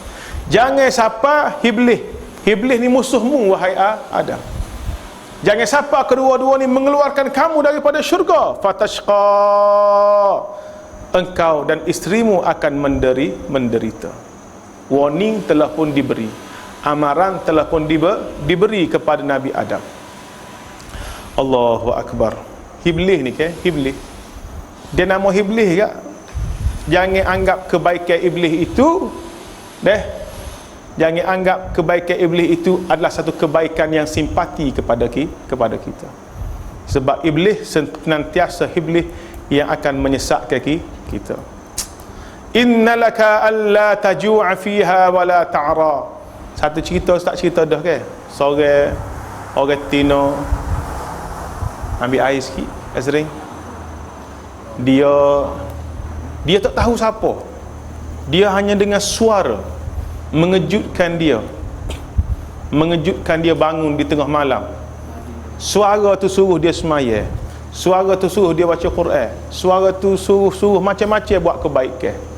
jangan siapa iblis. Iblis ni musuhmu wahai Adam. Jangan siapa kedua-dua ni mengeluarkan kamu daripada syurga. Fatashqa, engkau dan isterimu akan menderita. Warning telah pun diberi, amaran telah pun diberi kepada Nabi Adam. Allahu Akbar. Iblis ni ke? Iblis. Dia nama iblis ke? Jangan anggap kebaikan iblis itu jangan anggap kebaikan iblis itu adalah satu kebaikan yang simpati kepada kita. Sebab iblis senantiasa iblis yang akan menyesatkan kita. Innalaka alla taju'a fiha wala ta'ra. Satu cerita ustaz cerita dah ke? Seorang orang Tino ambil air sikit, Azrin. Dia tak tahu siapa. Dia hanya dengan suara mengejutkan dia bangun di tengah malam. Suara tu suruh dia semaya, suara tu suruh dia baca Quran, suara tu suruh macam-macam buat kebaikan.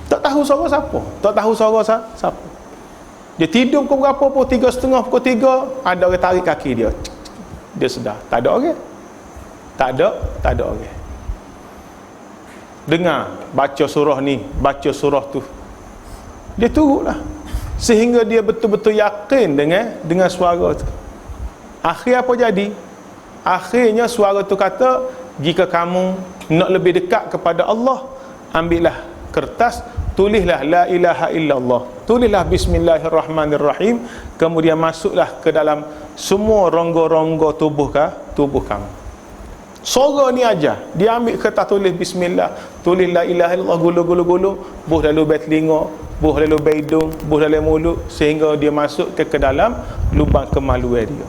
Tak tahu suara siapa, tak tahu suara siapa. Dia tidur pukul berapa, pukul 3:30, pukul 3, ada orang tarik kaki dia. Dia sedar, tak ada orang. Tak ada orang. Dengar baca surah ni, baca surah tu. Dia turutlah. Sehingga dia betul-betul yakin dengan suara tu. Akhir apa jadi? Akhirnya suara tu kata, jika kamu nak lebih dekat kepada Allah, ambillah kertas, tulislah la ilaha illallah, tulislah bismillahirrahmanirrahim, kemudian masuklah ke dalam semua rongga-rongga tubuh kamu. Suara ni aja. Dia ambil kertas tulis bismillah, tulis la ilaha illallah, gulu, buh lalu baik telinga, buh lalu baik hidung, buh lalu mulut, sehingga dia masuk ke dalam lubang kemaluan dia.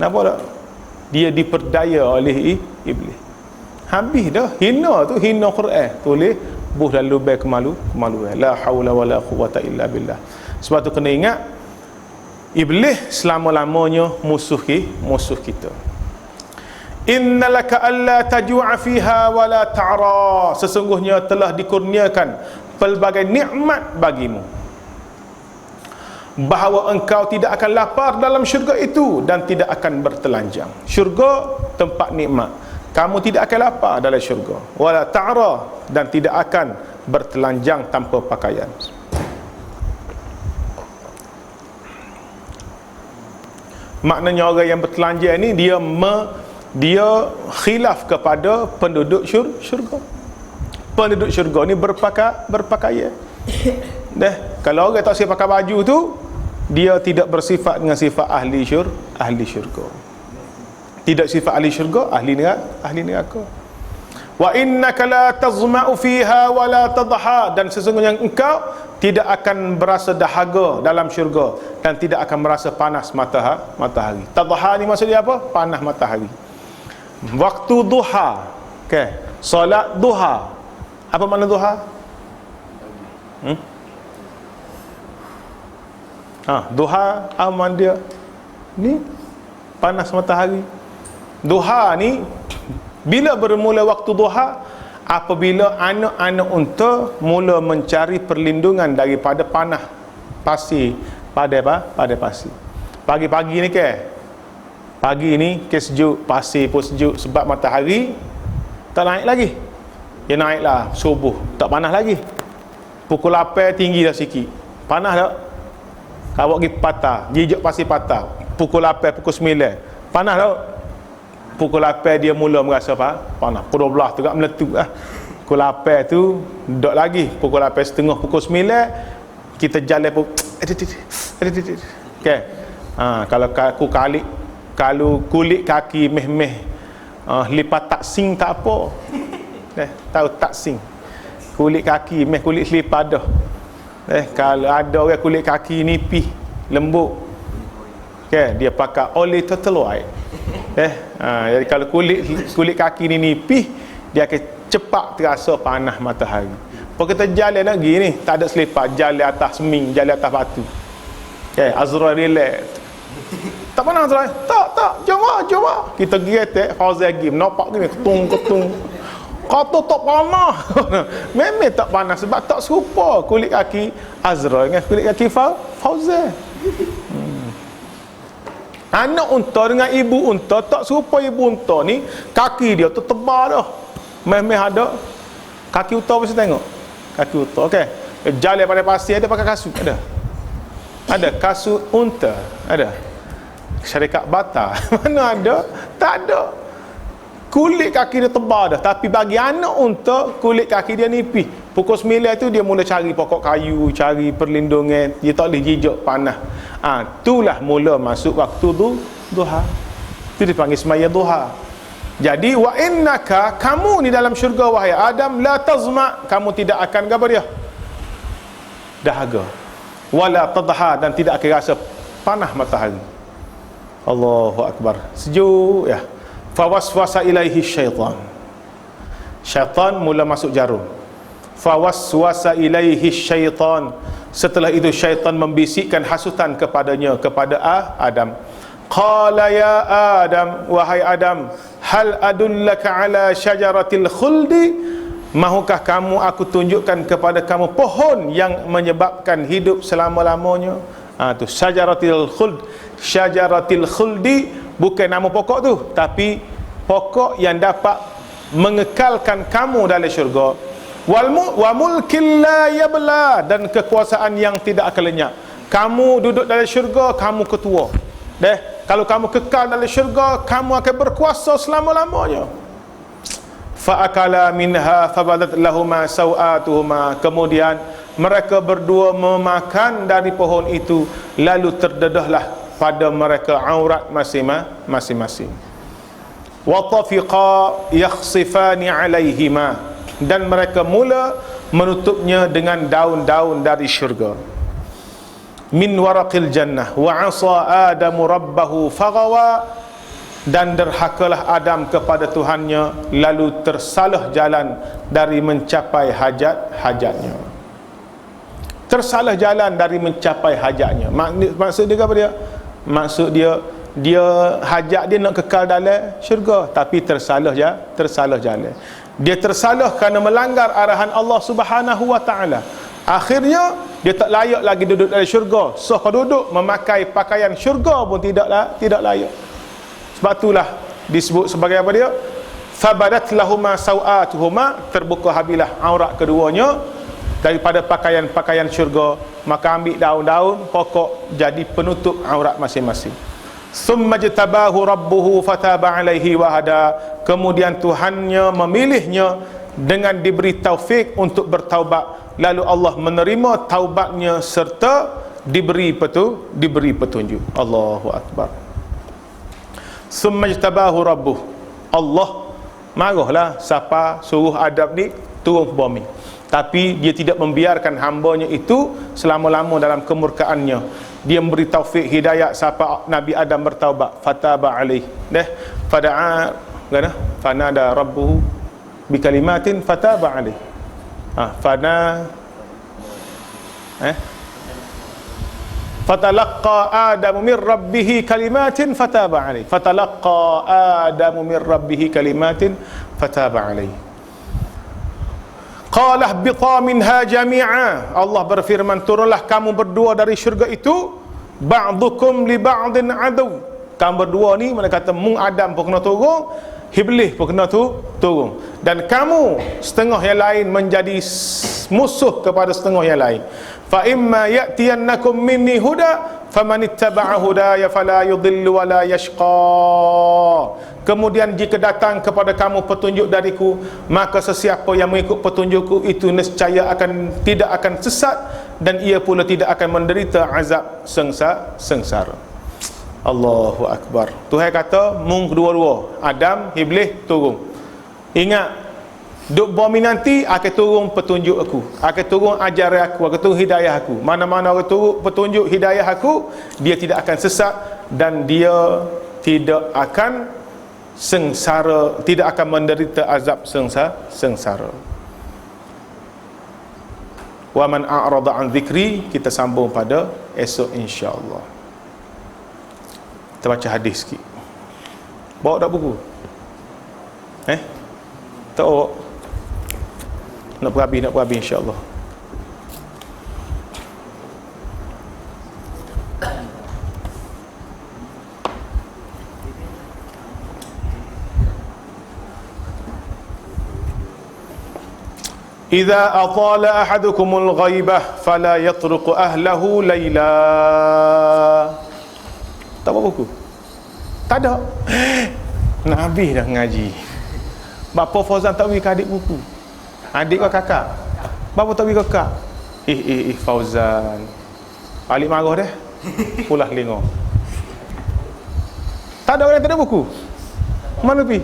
Nampak tak? Dia diperdaya oleh iblis. Habis dah. Hina tu, hina Quran. Tulis buh lalu baik kemaluan. La haula wala quwata illa billah. Sebab tu kena ingat, iblis selama-lamanya musuh kita. Innalaka alla tajua fiha wala ta'ra. Sesungguhnya telah dikurniakan pelbagai nikmat bagimu, bahawa engkau tidak akan lapar dalam syurga itu dan tidak akan bertelanjang. Syurga tempat nikmat, kamu tidak akan lapar dalam syurga. Wala ta'ra, dan tidak akan bertelanjang tanpa pakaian. Maknanya orang yang bertelanjang ni dia khilaf kepada penduduk syurga. Penduduk syurga ni berpakaian. Kalau orang tak siap pakai baju tu, dia tidak bersifat dengan sifat ahli syurga. Tidak sifat ahli syurga, ahli neraka. Wa innaka la tazma'u fiha wa la tadha, dan sesungguhnya engkau tidak akan berasa dahaga dalam syurga dan tidak akan merasa panas matahari. Tadha ni maksudnya apa? Panas matahari. Waktu duha, solat duha. Apa makna duha? Duha aman dia ni panas matahari. Duha ni bila bermula waktu duha? Apabila anak-anak unta mula mencari perlindungan daripada panah pasir pada pasir. Pagi-pagi ni pagi ni sejuk, pasir pun sejuk sebab matahari tak naik lagi. Dia naiklah subuh, tak panas lagi. Pukul 8 tinggi dah sikit. Panas tak? Kau pergi patah, jijak pasir patah. Pukul 8, pukul 9. Panas tak? Pukul 8 dia mula merasa panas. Pukul 12 tu kat meletup lah. Pukul 8 tu duduk lagi. Pukul 8.30, pukul 9 kita jalan pun kalau kulit kaki meh lipat tak sing tak apa. Tahu tak sing? Kulit kaki meh kulit lipat dah. Kalau ada orang kulit kaki nipis lembut, dia pakai oli teteluai. Jadi kalau kulit kaki ni nipis, dia akan cepat terasa panas matahari. Kalau kita jalan lagi ni, tak ada selipat, jalan atas seming, jalan atas batu. Azrael relax. Tak panas Azrael? Tak, jom. Kita geretek Fauzan game, nampak gini, ketung. Kata tak panas. Memang tak panas sebab tak serupa kulit kaki Azrael dengan kulit kaki Fauzan. Anak unta dengan ibu unta tak serupa. Ibu unta ni kaki dia tu tebal dah. Meh ada kaki unta mesti tengok. Kaki unta jalan pada pasir ada pakai kasut, ada kasut unta, ada syarikat bata. Mana ada? Tak ada. Kulit kaki dia tebal dah. Tapi bagi anak unta, kulit kaki dia nipis. Pukul 9 tu dia mula cari pokok kayu, cari perlindungan. Dia tak boleh jijak panas. Itulah mula masuk waktu duha. Itu dipanggil semaya duha. Jadi wa innaka, kamu ni dalam syurga wahai Adam, la tazma, kamu tidak akan apa dia? Dahaga. Wala tadha, dan tidak akan rasa panas matahari. Allahu akbar. Sejuk ya. Fawaswasa ilaihi syaitan. Syaitan mula masuk jarum. Fawaswasa ilaihi syaitan. Setelah itu syaitan membisikkan hasutan kepadanya, kepada Adam. Qala ya Adam, wahai Adam, hal adullaka ala syajaratil khuldi, mahukah kamu aku tunjukkan kepada kamu pohon yang menyebabkan hidup selama-lamanya? Tu syajaratil khuld. Syajaratil khuldi bukan nama pokok tu, tapi pokok yang dapat mengekalkan kamu dalam syurga. Wa mulkil la yabla, dan kekuasaan yang tidak akan lenyap. Kamu duduk dalam syurga, kamu ketua. Kalau kamu kekal dalam syurga, kamu akan berkuasa selama-lamanya. Fa akala minha fabadat lahuma sawatuhuma. Kemudian mereka berdua memakan dari pohon itu, lalu terdedahlah pada mereka aurat masing-masing. wa tafiqa yakhsifani alaihima, dan mereka mula menutupnya dengan daun-daun dari syurga. Min waraqil jannah wa asa adamu rabbahu faghawa, dan derhakalah Adam kepada Tuhannya lalu tersalah jalan dari mencapai hajatnya. Tersalah jalan dari mencapai hajatnya. Maksud dia apa dia? Maksud dia hajat dia nak kekal dalam syurga, tapi tersalah jalan. Dia tersalah kerana melanggar arahan Allah Subhanahu wa taala. Akhirnya dia tak layak lagi duduk dalam syurga. So kalau duduk memakai pakaian syurga pun tidak layak. Sebab itulah disebut sebagai apa dia? Fabadat lahuma sawatuhuma, terbuka habilah aurat keduanya daripada pakaian-pakaian syurga. Maka ambil daun-daun pokok jadi penutup aurat masing-masing. Summa jtabahu rabbuhu fataba alaihi wa hada, kemudian Tuhannya memilihnya dengan diberi taufik untuk bertaubat, lalu Allah menerima taubatnya serta diberi petunjuk. Allahu akbar. Summa jtabahu rabbuh, Allah marahlah siapa suruh Adam ni turun ke bumi, tapi dia tidak membiarkan hambanya itu selama-lama dalam kemurkaannya. Dia memberi taufik hidayah siapa Nabi Adam bertaubat, fataba alaih, fada'a gana fanada rabbuhu bikalimatin fataba alaih. Fatalaqqa Adamu min rabbih kalimatin fataba alaih. Fatalaqqa Adamu min rabbih kalimatin fataba alaih. Qala ihbita minha jami'a, Allah berfirman, turunlah kamu berdua dari syurga itu, ba'dukum li ba'din adu, kamu berdua ni, mana kata mung Adam pun kena turun, Iblis pun kena turun, dan kamu setengah yang lain menjadi musuh kepada setengah yang lain. Fa imma ya'tiyannakum minni huda faman ittaba'a hudaya fala yudhillu wa la yashqa. Kemudian jika datang kepada kamu petunjuk dariku, maka sesiapa yang mengikut petunjukku itu nescaya tidak akan sesat, dan ia pula tidak akan menderita azab sengsara. Allahu akbar. Tuhan kata mung dua-dua, Adam, Iblis turun. Ingat, duk bumi nanti akan turun petunjuk aku, akan turun ajaran aku, akan turun hidayah aku. Mana-mana akan turun petunjuk hidayah aku, dia tidak akan sesat dan dia tidak akan sengsara, tidak akan menderita azab sengsara. Wa man a'rada an dzikri, kita sambung pada esok insya-Allah. Kita baca hadis sikit. Bawa tak buku? Tak bawa. Nak berhabis insya-Allah. Idza atala ahadukumul ghaibah fala yatruq ahlahu laila. Tak bawa buku? Tak ada. Nak habis dah ngaji. Bapa Fauzan tak bagi adik buku. Adik kau kakak. Bapa tak bagi kakak. Fauzan. Alik marah dah. Pulah lengok. Tak ada orang yang tak ada buku. Mana pergi?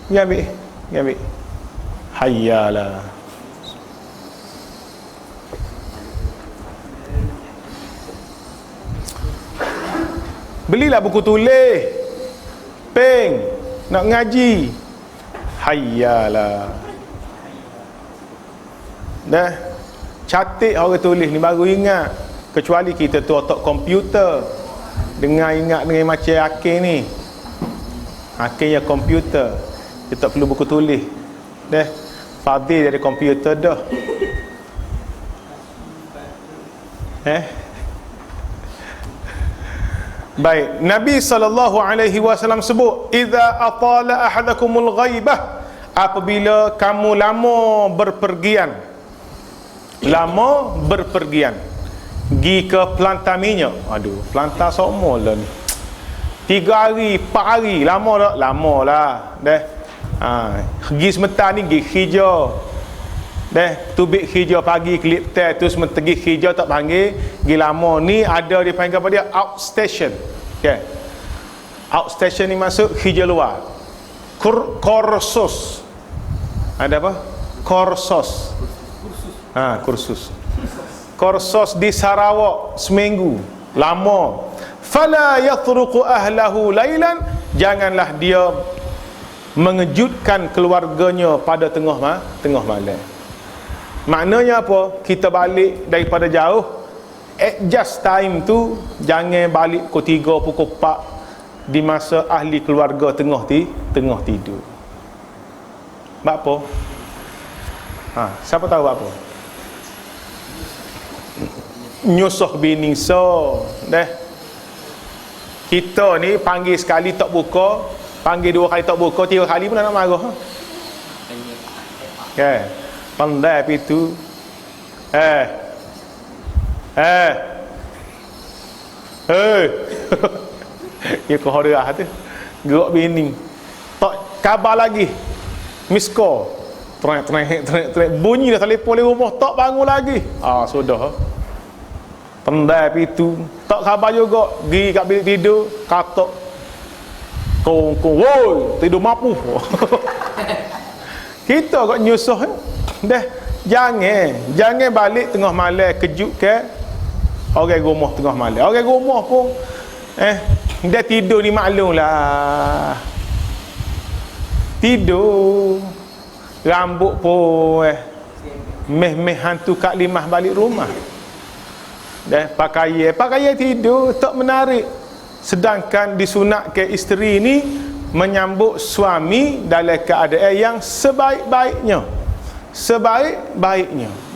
Pergi ambil. Hayyalah. Belilah buku tulis, peng, nak ngaji. Hayyalah. Dah catik orang tulis ni baru ingat. Kecuali kita tu otak komputer, dengar ingat dengan macam Hakim ni. Hakim yang komputer, dia tak perlu buku tulis. Dah Fadil dari komputer dah. Baik, Nabi SAW sebut, idza atala ahadakumul ghaibah, apabila kamu lama berpergian, pergi ke pelantar minyak. Aduh, pelantar semua lah ni. 3 hari, 4 hari, lama tak? Lama lah. Pergi sementara ni pergi hijau. Tubik hijau pagi, klip teh, tu sementara pergi hijau tak panggil. Pergi lama ni ada dia panggil apa dia? Outstation. Okay. Outstation ni masuk, hijau luar. Kursus. Ada apa? Kursus. Kursus. Kursus di Sarawak seminggu. Lama. Fala yatruqu ahlahu lailan, janganlah dia mengejutkan keluarganya pada tengah malam. Maknanya apa? Kita balik daripada jauh, adjust time tu, jangan balik pukul 3, pukul 4 di masa ahli keluarga tengah tidur. Sebab apa? Siapa tahu apa? Nyusuh bini dah. Kita ni panggil sekali tak buka, panggil 2 kali tak buka, 3 kali pun nak marah. Okay. Pandai itu. Ya kau horah tu. Gerak bini. Tak kabar lagi. Miss call. Trek. Bunyi dah telefon di rumah, tak bangun lagi. Sudah. Pandai itu. Tak khabar juga. Pergi kat bilik tidur, katok. Kong, woi, tidur mapu. Kita kok nyusuh. Dah, jangan balik tengah malam kejut ke orang rumah tengah malam. Orang rumah pun dia tidur ni maklumlah. Tidur. Rambut pun meh hantu Kak Limah balik rumah. Dah pakaian tidur tak menarik. Sedangkan disunat ke isteri ni menyambut suami dalam keadaan yang sebaik-baiknya.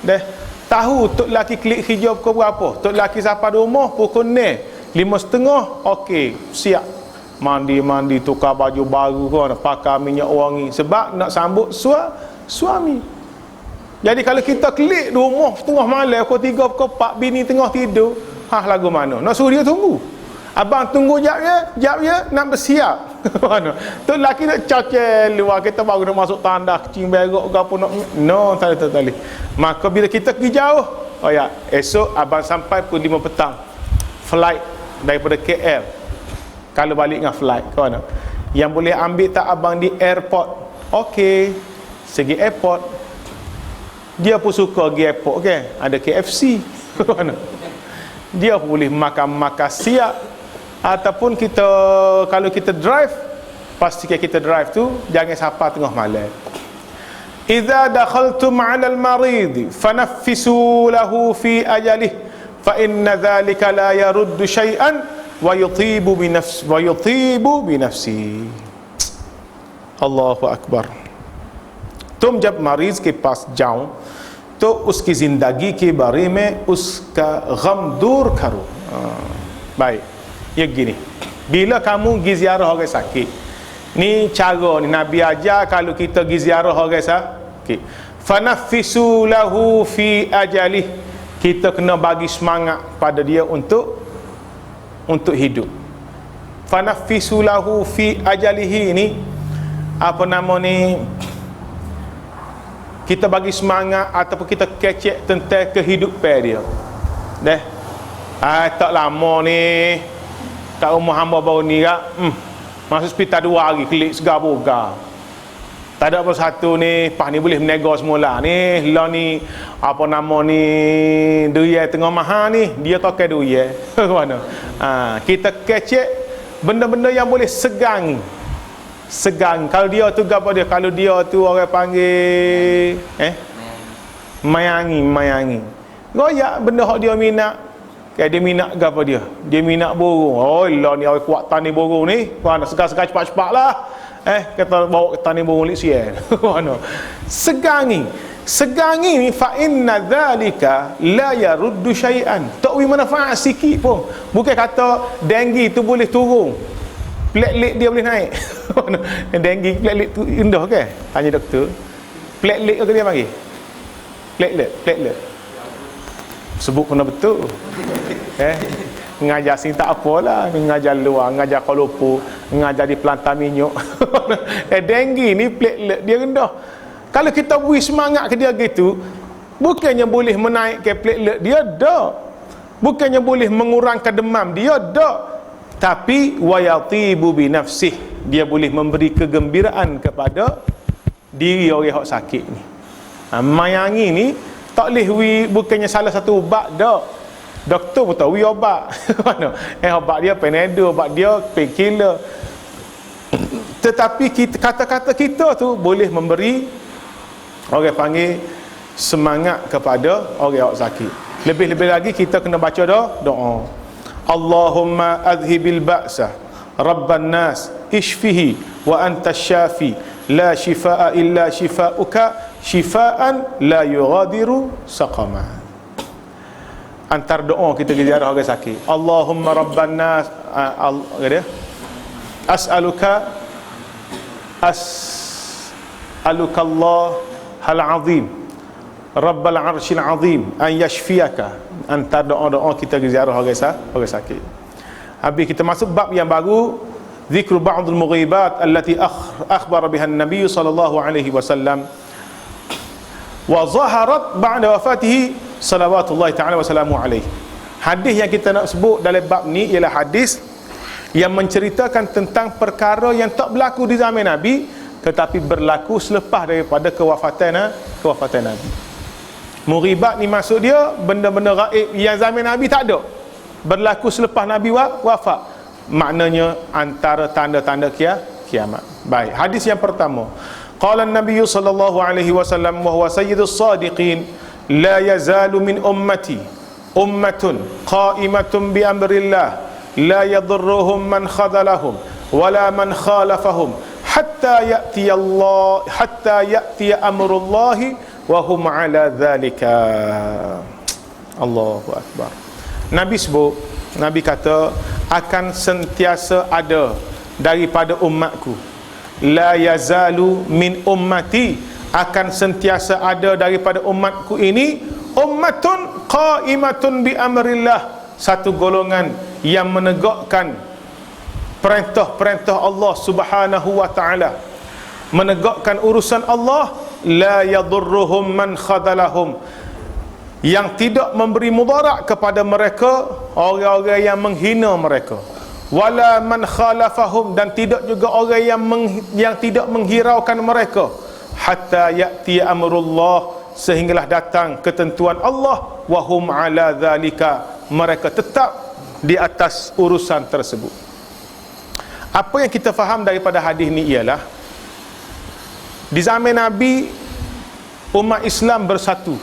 Dah tahu tok laki klik hijau pukul berapa, tok laki sampai rumah pukul 5:30, okey, siap mandi tukar baju baru kan, pakai minyak wangi sebab nak sambut suami. Jadi kalau kita klik rumah tengah malam pukul 3, pukul 4, bini tengah tidur, lagu mana nak suruh dia tunggu? Abang tunggu jap ya nak bersiap. Mana? Tu laki nak cocel luar, kita baru nak masuk tanda kecing berok ke apa nak. No, tak boleh. Maka bila kita pergi jauh, esok abang sampai pukul 5 petang. Flight daripada KL. Kalau balik dengan flight ke mana? Yang boleh ambil tak abang di airport? Okey. Segi airport, dia pun suka pergi airport ke? Ada KFC. Mana? Dia pun boleh makan siap. Ataupun kita, kalau kita drive, pastikan kita drive tu jangan sampai tengah malam. Idza dakhaltum 'ala al-marid fanaffisu lahu fi ajalih fa inna dhalika la yaruddu shay'an wa yutibu bi nafsi. Allahu akbar. तुम जब मरीज के पास जाओ तो उसकी जिंदगी के बारे में उसका गम दूर करो. Baik. Ya gini, bila kamu pergi ziarah orang sakit, ni cara ni Nabi ajar kalau kita pergi ziarah orang sakit, fanaffisu lahu fi ajalih, kita kena bagi semangat pada dia untuk hidup. Fanaffisu lahu fi ajalihi ni apa nama ni, kita bagi semangat ataupun kita kecek tentang kehidupan dia. Dah tak lama ni kat rumah hamba baru ni masuk hospital 2 hari, klik segar-bogar. Tak ada apa satu ni, pas ni boleh menegar semula ni. Lah ni apa nama ni, durian tengah mahal ni, dia tokai durian. Mana? Kita kecek benda-benda yang boleh segang. Kalau dia tu apa dia? Kalau dia tu orang panggil mayangi. Goyak benda hak dia minat. Dia minat apa dia? Dia minat burung. Oh lah ni awak kuat tani burung ni. Mana segar-segar cepat-cepatlah. Kata bawa ke tani burung lik sial. Mana? Segangi ni fa inna dzalika la yaruddu syai'an. Tak wi manfaat sikit pun. Bukan kata denggi tu boleh turun. Platelet dia boleh naik. Denggi platelet tu rendah ke? Tanya doktor. Platelet ke dia panggil? Platelet. Sebut kena betul. Mengajar sini tak apalah, mengajar luar, mengajar Kuala Lumpur, mengajar di Pelantar Minyak. Denggi ni platelet dia rendah. Kalau kita beri semangat ke dia gitu, bukannya boleh menaikkan platelet dia, dak. Bukannya boleh mengurangkan demam dia, dak. Tapi wayatibu bi nafsih, dia boleh memberi kegembiraan kepada diri orang yang sakit ni. Mayangi ni tak boleh bukannya salah satu ubat dak. Doktor pun tahu ubat. Mana? Ubat dia Panadol, ubat dia painkiller. Tetapi kata-kata kita tu boleh memberi, orang panggil, semangat kepada orang yang sakit. Lebih-lebih lagi kita kena baca doa. Allahumma adhibil ba'sa rabban nas ishfihi wa anta syafi la shifaa illa shifauka shifaan la yughadiru saqama. Antar doa kita ziarah orang sakit. Allahumma rabban nas as'aluka Allah hal azim Rabbal arshil azim an yashfiyaka. Antara doa-doa kita ziarah orang sakit. Habis kita masuk bab yang baru, zikru ba'dul mughibat allati akhbara biha an-nabiy sallallahu alaihi wasallam wa zaharat ba'da wafatihi salawatullahi ta'ala wa salamu alaihi. Hadis yang kita nak sebut dalam bab ni ialah hadis yang menceritakan tentang perkara yang tak berlaku di zaman Nabi tetapi berlaku selepas daripada kewafatan Nabi. Mughibat ni maksud dia benda-benda gaib yang zaman Nabi tak ada, berlaku selepas Nabi wafat. Maknanya antara tanda-tanda kiamat. Baik, hadis yang pertama, qala an-nabiy sallallahu alaihi wasallam wa huwa sayyidus sadiqin, la yazalu min ummati ummatun qa'imatun bi amrillah la yadurruhum man khadalahum wala man khalafahum hatta ya'ti amrullahi wa hum ala dhalika. Allahu akbar. Nabi kata akan sentiasa ada daripada umatku, la yazalu min ummati, akan sentiasa ada daripada umatku ini, ummatun qa'imatun bi amrillah, satu golongan yang menegakkan perintah-perintah Allah Subhanahu wa taala, menegakkan urusan Allah, la yadurruhum man khadalahum, yang tidak memberi mudarat kepada mereka orang-orang yang menghina mereka, wala man khalafahum, dan tidak juga orang yang tidak menghiraukan mereka, hatta ya'ti amrullah, sehinggalah datang ketentuan Allah, wa hum ala dhalika, mereka tetap di atas urusan tersebut. Apa yang kita faham daripada hadis ni ialah di zaman Nabi umat Islam bersatu.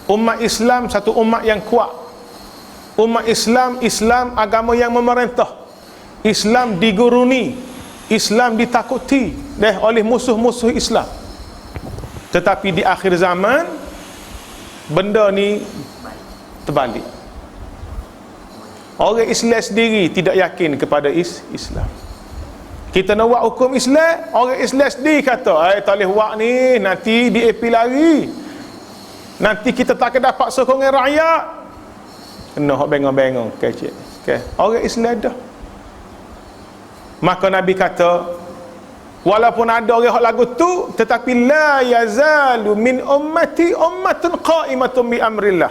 Umat Islam satu umat yang kuat. Umat Islam agama yang memerintah. Islam diguruni, Islam ditakuti oleh musuh-musuh Islam. Tetapi di akhir zaman benda ni terbalik. Orang Islam sendiri tidak yakin kepada Islam. Kita nak buat hukum Islam, orang Islam sendiri kata, tak boleh buat ni, nanti DAP lari, nanti kita tak akan dapat sokongan rakyat. Kena hok bengong-bengong kecil. Orang Islam dah. Maka Nabi kata, walaupun ada orang hok lagu tu, tetapi la yazalu min ummati ummatun qa'imatun bi amrillah,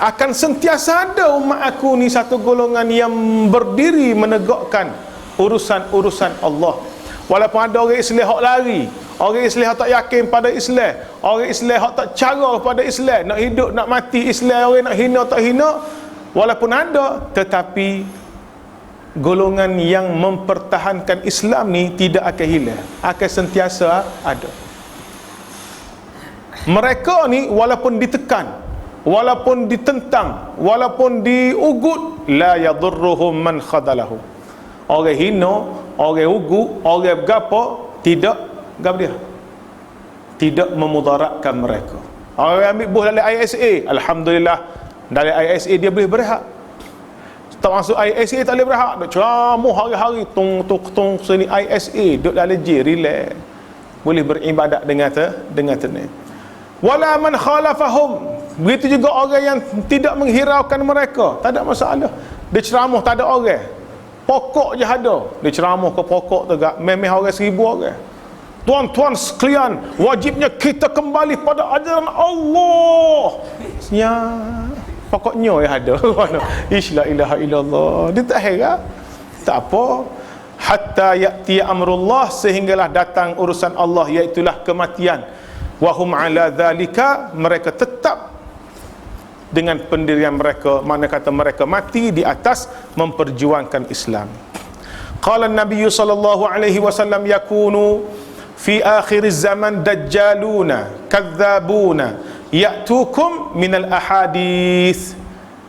akan sentiasa ada umat aku ni satu golongan yang berdiri menegakkan urusan-urusan Allah. Walaupun ada orang Islam hok lari, orang Islam hok tak yakin pada Islam, orang Islam hok tak cara pada Islam, nak hidup nak mati Islam, orang nak hina tak hina, walaupun ada, tetapi golongan yang mempertahankan Islam ni tidak akan hilang, akan sentiasa ada. Mereka ni walaupun ditekan, walaupun ditentang, walaupun diugut, la yadurruhum man khadalahum, orang hina, orang ugut, orang bergapo, tidak memudaratkan mereka. Orang ambil buah dalam ISA, alhamdulillah, dalam ISA dia boleh berehat. Tak masuk ISA tak boleh berehat, duk ceramah hari-hari tung sini ISA, duk dalam je relax, boleh beribadat dengan tenang. Wala man khalafahum, begitu juga orang yang tidak menghiraukan mereka, tak ada masalah. Dia ceramah tak ada orang, pokok je ada, dia ceramah ke pokok tu gak memeh orang 1000 orang. Tuan-tuan sekalian, wajibnya kita kembali pada ajaran Allah. Pokoknya yang ada. Ish, la ilaha illallah. Dia tak heran. Tak apa. Hatta ya'ti amrullah, sehinggalah datang urusan Allah, iaitulah kematian. Wa hum ala dhalika, mereka tetap dengan pendirian mereka, mana kata mereka mati di atas memperjuangkan Islam. Qala an-nabiy sallallahu alaihi wasallam yakunu fi akhir zaman dajjaluna kadzabuna ya'tukum minal ahadith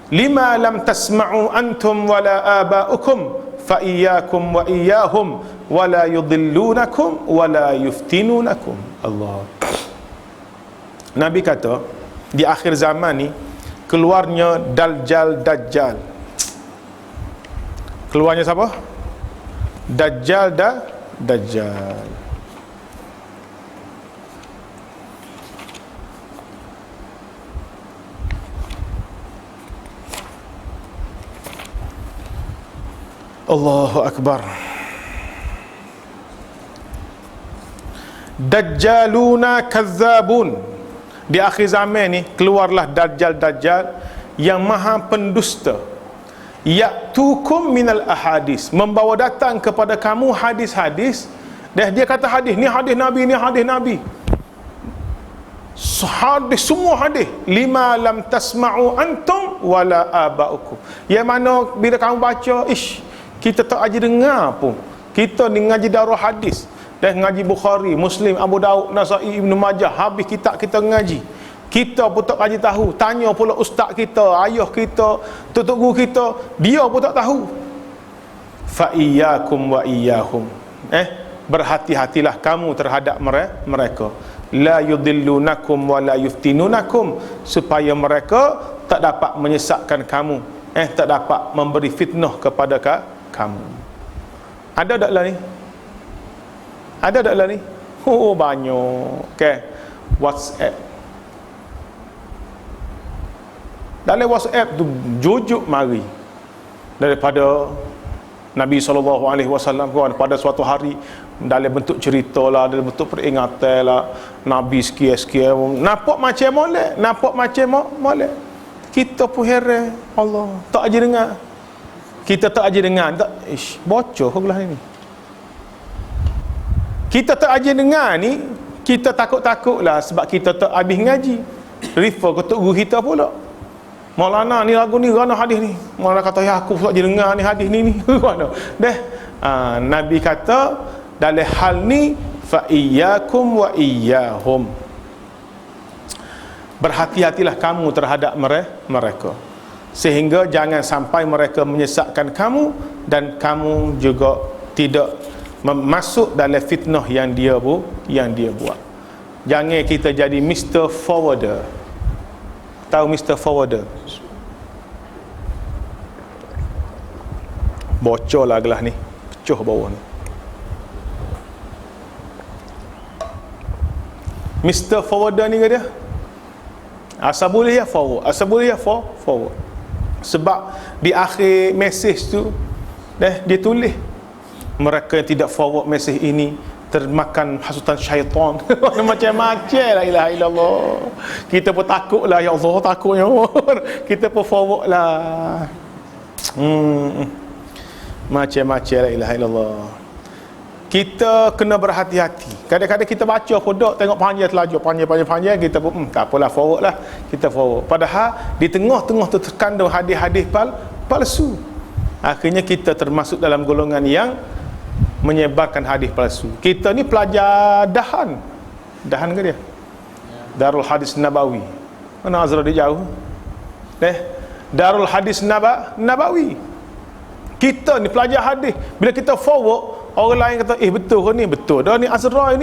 lima lam tasma'u antum wala aba'ukum fa iyyakum wa iyyahum wala yudillunakum wala yuftinunakum. Allah. Nabi kata di akhir zaman ni keluarnya Dajjal. Keluarnya siapa? Dajjal. Allahu Akbar. Dajjaluna kazzabun. Di akhir zaman ni keluarlah Dajjal yang maha pendusta. Ya'tukum minal ahadis, membawa datang kepada kamu hadis-hadis. Dia kata hadis ni hadis Nabi, ni hadis Nabi. Hadis, semua hadis. Lima lam tasma'u antum wala aba'ukum. Yang mana bila kamu baca, kita tak aja dengar pun. Kita ni ngaji darah hadis, dan ngaji Bukhari, Muslim, Abu Daud, Nasai, Ibn Majah, habis kitab kita ngaji. Kita pun tak kaji tahu. Tanya pula ustaz kita, ayah kita, tok guru kita, dia pun tak tahu. Fa iyyakum wa iyyahum. Berhati-hatilah kamu terhadap mereka. La yudillunakum wa la yuftinunakum, supaya mereka tak dapat menyesatkan kamu, tak dapat memberi fitnah kepada kamu. Ada tak lah ni? Ada tak lah ni? Oh, banyak. WhatsApp. Dalam WhatsApp tu jujuk mari daripada Nabi SAW pada suatu hari, dalam bentuk cerita lah, dalam bentuk peringatan lah, Nabi sekian-sekian nampak macam molek. Kita pun heran, Allah tak aja dengar. Kita tak aja dengar, tak bocor ke belah ni. Kita tak aja dengar ni, kita takut-takut lah sebab kita tak habis ngaji. Refer ke tok guru kita pula. Maulana ni lagu ni, gana hadis ni. Maulana kata, ya aku tak aja dengar ni hadis ni. Nabi kata dalam hal ni fa iyyakum wa iyyahum. Berhati-hatilah kamu terhadap mereka, sehingga jangan sampai mereka menyesatkan kamu, dan kamu juga tidak masuk dalam fitnah yang dia buat. Jangan kita jadi Mr. Forwarder. Tahu Mr. Forwarder? Bocor lah gelas ni, pecuh bawah ni. Mr. Forwarder ni ke dia? Asal boleh ya forward. Sebab di akhir mesej tu dia tulis, mereka yang tidak forward mesej ini termakan hasutan syaitan. Macam-macam, la ilaha illallah. Kita pun takut lah, ya Allah, takutnya. Kita pun forward lah. Macam-macam, la ilaha illallah. Kita kena berhati-hati. Kadang-kadang kita baca pun tengok panjang terlajur, panjang, kita pun tak apalah, forward lah, kita forward. Padahal di tengah-tengah tu terkandung hadis-hadis palsu. Akhirnya kita termasuk dalam golongan yang menyebarkan hadis palsu. Kita ni pelajar dahan ke dia? Darul Hadis Nabawi. Mana Azra dia jauh? Darul Hadis Nabawi. Kita ni pelajar hadis. Bila kita forward, orang lain kata, betul ke ni? Betul dah, ni Azra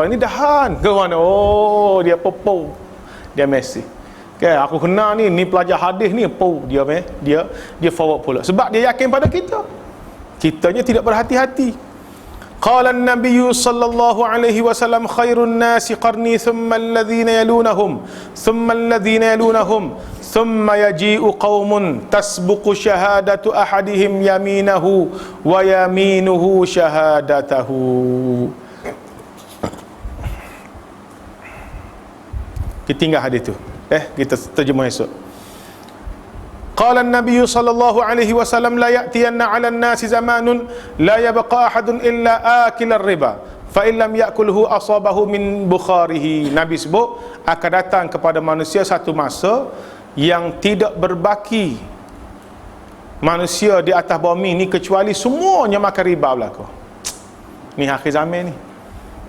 ini dahan ke mana? Oh, dia popo, dia mesej. Aku kenal ni pelajar hadis ni, dia forward pula, sebab dia yakin pada kitanya tidak berhati-hati. Qala an-nabiy sallallahu alaihi wasallam, khairun nasi qarni, thumma alladhina yalunahum, thumma alladhina yalunahum, thumma yaji'u qaumun tasbuqu syahadatu ahadihim yaminahu wa yaminuhu syahadatahu. Kita tinggal hadis tu. Kita terjemah esok. Qala an-nabiy sallallahu alaihi wasallam la ya'tiyanna 'ala an-nasi zamanun la yabqa ahadun illa akil ar-riba fa in lam ya'kulhu asabahu min bukharihi. Nabi sebut akan datang kepada manusia satu masa yang tidak berbaki manusia di atas bumi ni kecuali semuanya makan riba belaka. Ni akhir zaman ni.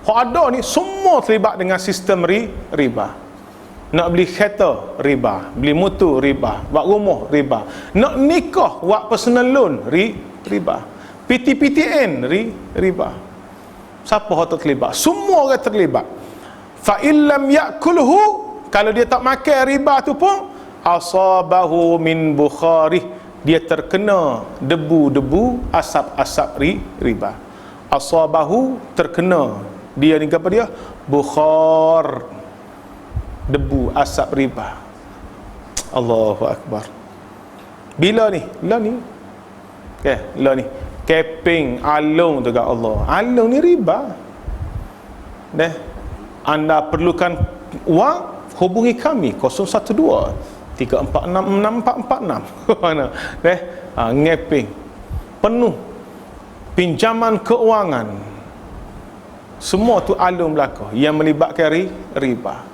Hak ada ni semua terlibat dengan sistem riba. Nak beli kereta riba, beli motor riba, buat rumah riba, nak nikah buat personal loan riba, PTPTN riba. Siapa yang terlibat? Semua orang terlibat. Fa illam yakulhu, kalau dia tak makan riba tu pun asabahu min bukhari, dia terkena debu-debu asap-asap riba. Asabahu, terkena dia ni apa dia? Bukhar, debu asap riba. Allahu akbar. Bila ni? Lah ni. Lah ni. Keping alung tu kat Allah. Alung ni riba. Anda perlukan wang, hubungi kami 012 3466446. Mana? Ngeping. Penuh pinjaman keuangan. Semua tu alung belaka yang melibatkan riba.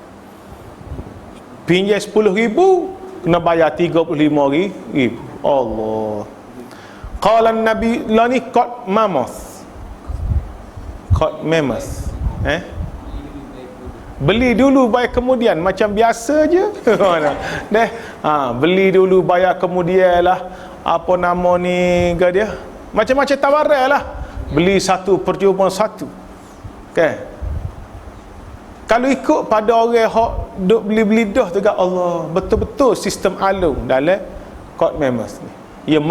Pinjam 10,000 kena bayar 35,000. Allah. Qala Nabi lani qad mammoth. Qad mammoth. Beli dulu bayar kemudian, macam biasa je. Beli dulu bayar kemudian lah. Apa nama ni ke dia? Macam-macam tawaran lah. Beli satu percuma satu. Kalau ikut pada orang hak duk beli-beli dah tu kat Allah, betul-betul sistem alung dalam Qad Mammoth ni. Ia